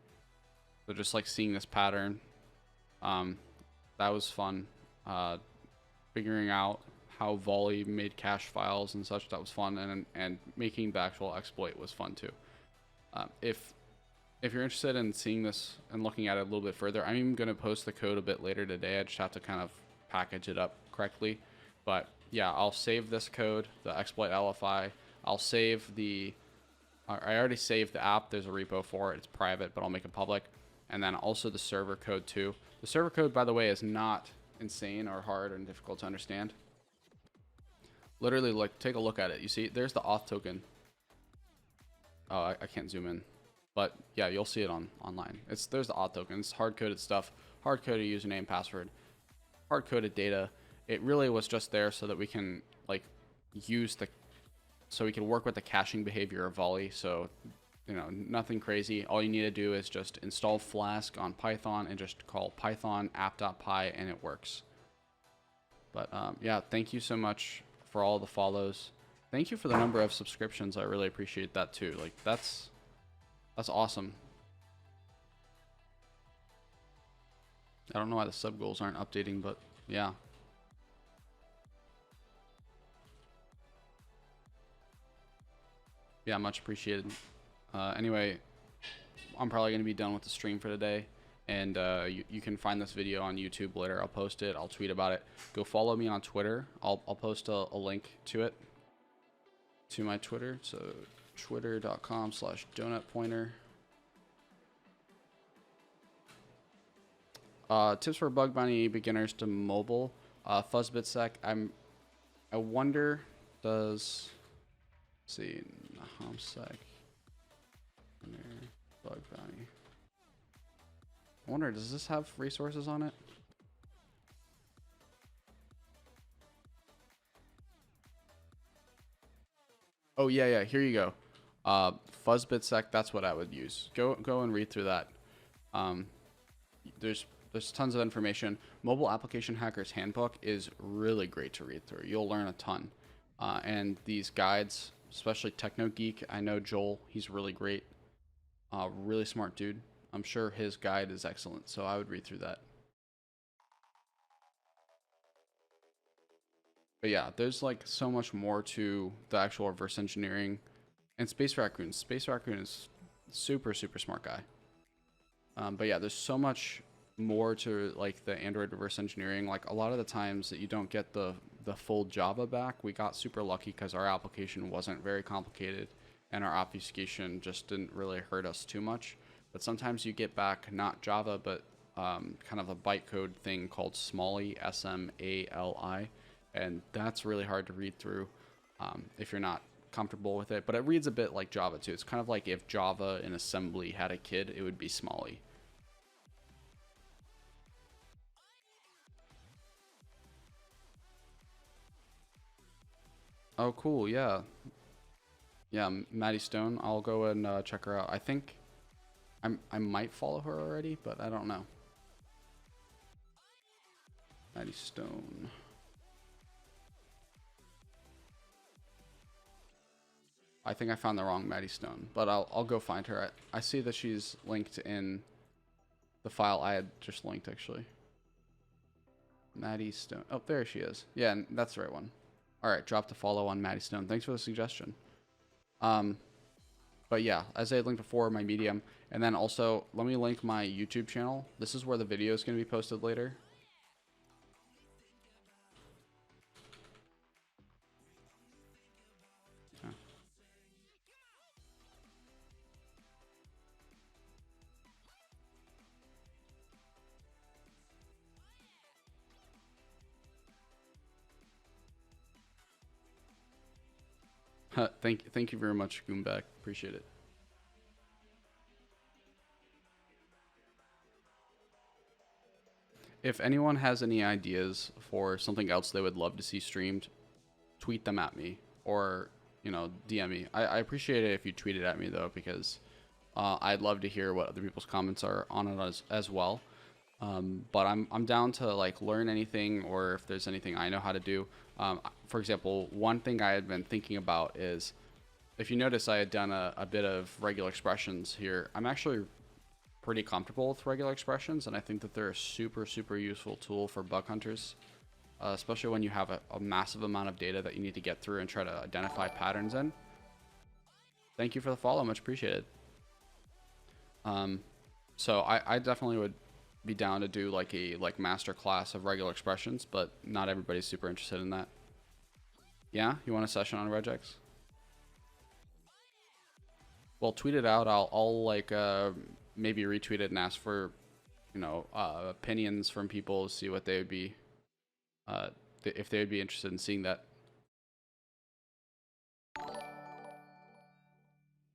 So just like seeing this pattern, that was fun. Figuring out how Volley made cache files and such, that was fun, and making the actual exploit was fun too. If you're interested in seeing this and looking at it a little bit further, I'm even going to post the code a bit later today. I just have to kind of package it up correctly. But yeah, I'll save this code, the exploit LFI. I'll save I already saved the app. There's a repo for it. It's private, but I'll make it public. And then also the server code too. The server code, by the way, is not insane or hard and difficult to understand. Literally, like, take a look at it. You see, there's the auth token. Oh, I can't zoom in. But yeah, you'll see it online. There's the auth token. It's hard-coded stuff, hard-coded username, password, hard-coded data. It really was just there so that we can like so we can work with the caching behavior of Volley. So, you know, nothing crazy. All you need to do is just install Flask on Python and just call Python app.py, and it works. But yeah, thank you so much for all the follows. Thank you for the number of subscriptions. I really appreciate that too. Like, that's awesome. I don't know why the sub goals aren't updating, but yeah. Yeah, much appreciated. Anyway, I'm probably going to be done with the stream for today. And you can find this video on YouTube later. I'll post it. I'll tweet about it. Go follow me on Twitter. I'll post a link to it, to my Twitter. So twitter.com/donutpointer. Tips for bug bounty beginners to mobile. Fuzzbitsec. I wonder, let's see, Nahomsec bug bounty. I wonder, does this have resources on it? Oh yeah, here you go. Fuzzbitsec, that's what I would use. Go and read through that. There's tons of information. Mobile Application Hackers Handbook is really great to read through. You'll learn a ton. And these guides, especially Techno Geek, I know Joel, he's really great. Really smart dude. I'm sure his guide is excellent, so I would read through that. But yeah, there's like so much more to the actual reverse engineering. And Space Raccoon. Space Raccoon is super smart guy. But yeah, there's so much more to like the Android reverse engineering. Like a lot of the times that you don't get the full Java back. We got super lucky because our application wasn't very complicated and our obfuscation just didn't really hurt us too much. But sometimes you get back not Java, but kind of a bytecode thing called Smally, SMALI, and that's really hard to read through if you're not comfortable with it, but it reads a bit like Java too. It's kind of like if Java in assembly had a kid, it would be Smalley. Oh, cool. Yeah. Yeah, Maddie Stone. I'll go and check her out. I think I might follow her already, but I don't know. Maddie Stone. I think I found the wrong Maddie Stone, but I'll go find her. I see that she's linked in the file I had just linked, actually. Maddie Stone. Oh, there she is. Yeah, that's the right one. All right, drop the follow on Maddie Stone. Thanks for the suggestion. But yeah, as I had linked before, my Medium, and then also let me link my YouTube channel. This is where the video is going to be posted later. Thank you very much, Goomback. Appreciate it. If anyone has any ideas for something else they would love to see streamed, tweet them at me or, you know, DM me. I appreciate it if you tweet it at me though, because I'd love to hear what other people's comments are on it as well. But I'm down to like learn anything, or if there's anything I know how to do. For example, one thing I had been thinking about is, if you notice, I had done a bit of regular expressions here. I'm actually pretty comfortable with regular expressions, and I think that they're a super useful tool for bug hunters, especially when you have a massive amount of data that you need to get through and try to identify patterns in. Thank you for the follow, much appreciated. So I definitely would be down to do like a master class of regular expressions, but not everybody's super interested in that. Yeah, you want a session on regex? Well, tweet it out. I'll like maybe retweet it and ask for, you know, opinions from people, see what they would be, if they would be interested in seeing that.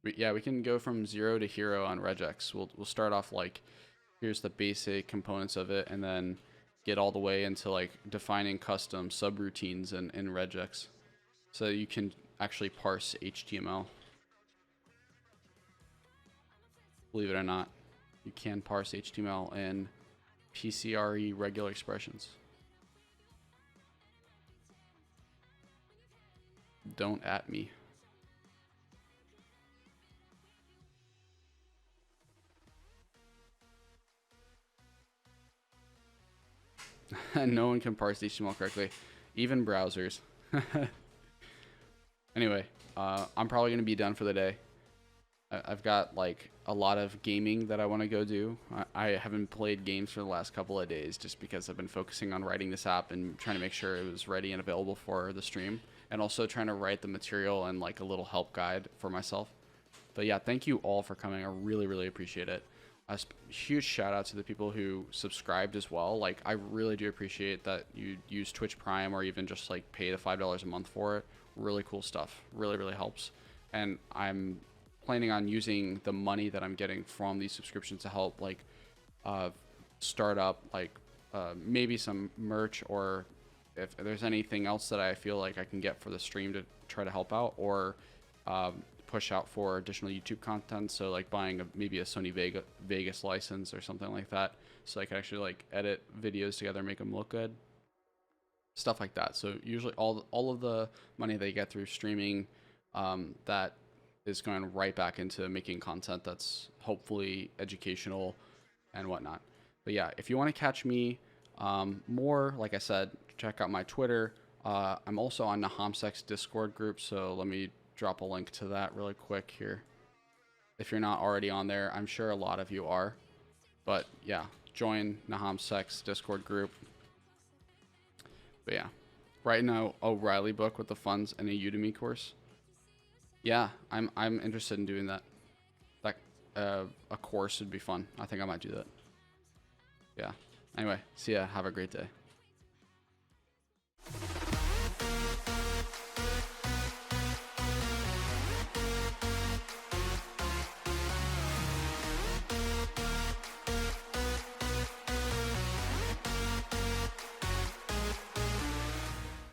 Yeah, we can go from 0 to hero on regex. We'll start off like, here's the basic components of it, and then get all the way into like defining custom subroutines in regex, so you can actually parse HTML. Believe it or not, you can parse HTML in PCRE regular expressions. Don't at me. No one can parse HTML correctly, even browsers. Anyway, I'm probably going to be done for the day. I've got like a lot of gaming that I want to go do. I haven't played games for the last couple of days just because I've been focusing on writing this app and trying to make sure it was ready and available for the stream, and also trying to write the material and like a little help guide for myself. But yeah, thank you all for coming. I really appreciate it. A huge shout out to the people who subscribed as well. Like, I really do appreciate that you use Twitch Prime or even just like pay the $5 a month for it. Really cool stuff. Really helps. And I'm planning on using the money that I'm getting from these subscriptions to help like start up like maybe some merch, or if there's anything else that I feel like I can get for the stream to try to help out, or push out for additional YouTube content. So like buying maybe a Sony Vegas license or something like that, so I can actually like edit videos together, make them look good, stuff like that. So usually all of the money they get through streaming, that is going right back into making content that's hopefully educational and whatnot. But yeah, if you want to catch me more, like I said, check out my Twitter. I'm also on Nahamsek's Discord group, so let me drop a link to that really quick here. If you're not already on there, I'm sure a lot of you are. But yeah, join Nahamsek's Discord group. But yeah, right now, O'Reilly book with the funds and a Udemy course. Yeah, I'm interested in doing that. Like a course would be fun. I think I might do that. Yeah. Anyway, see ya. Have a great day.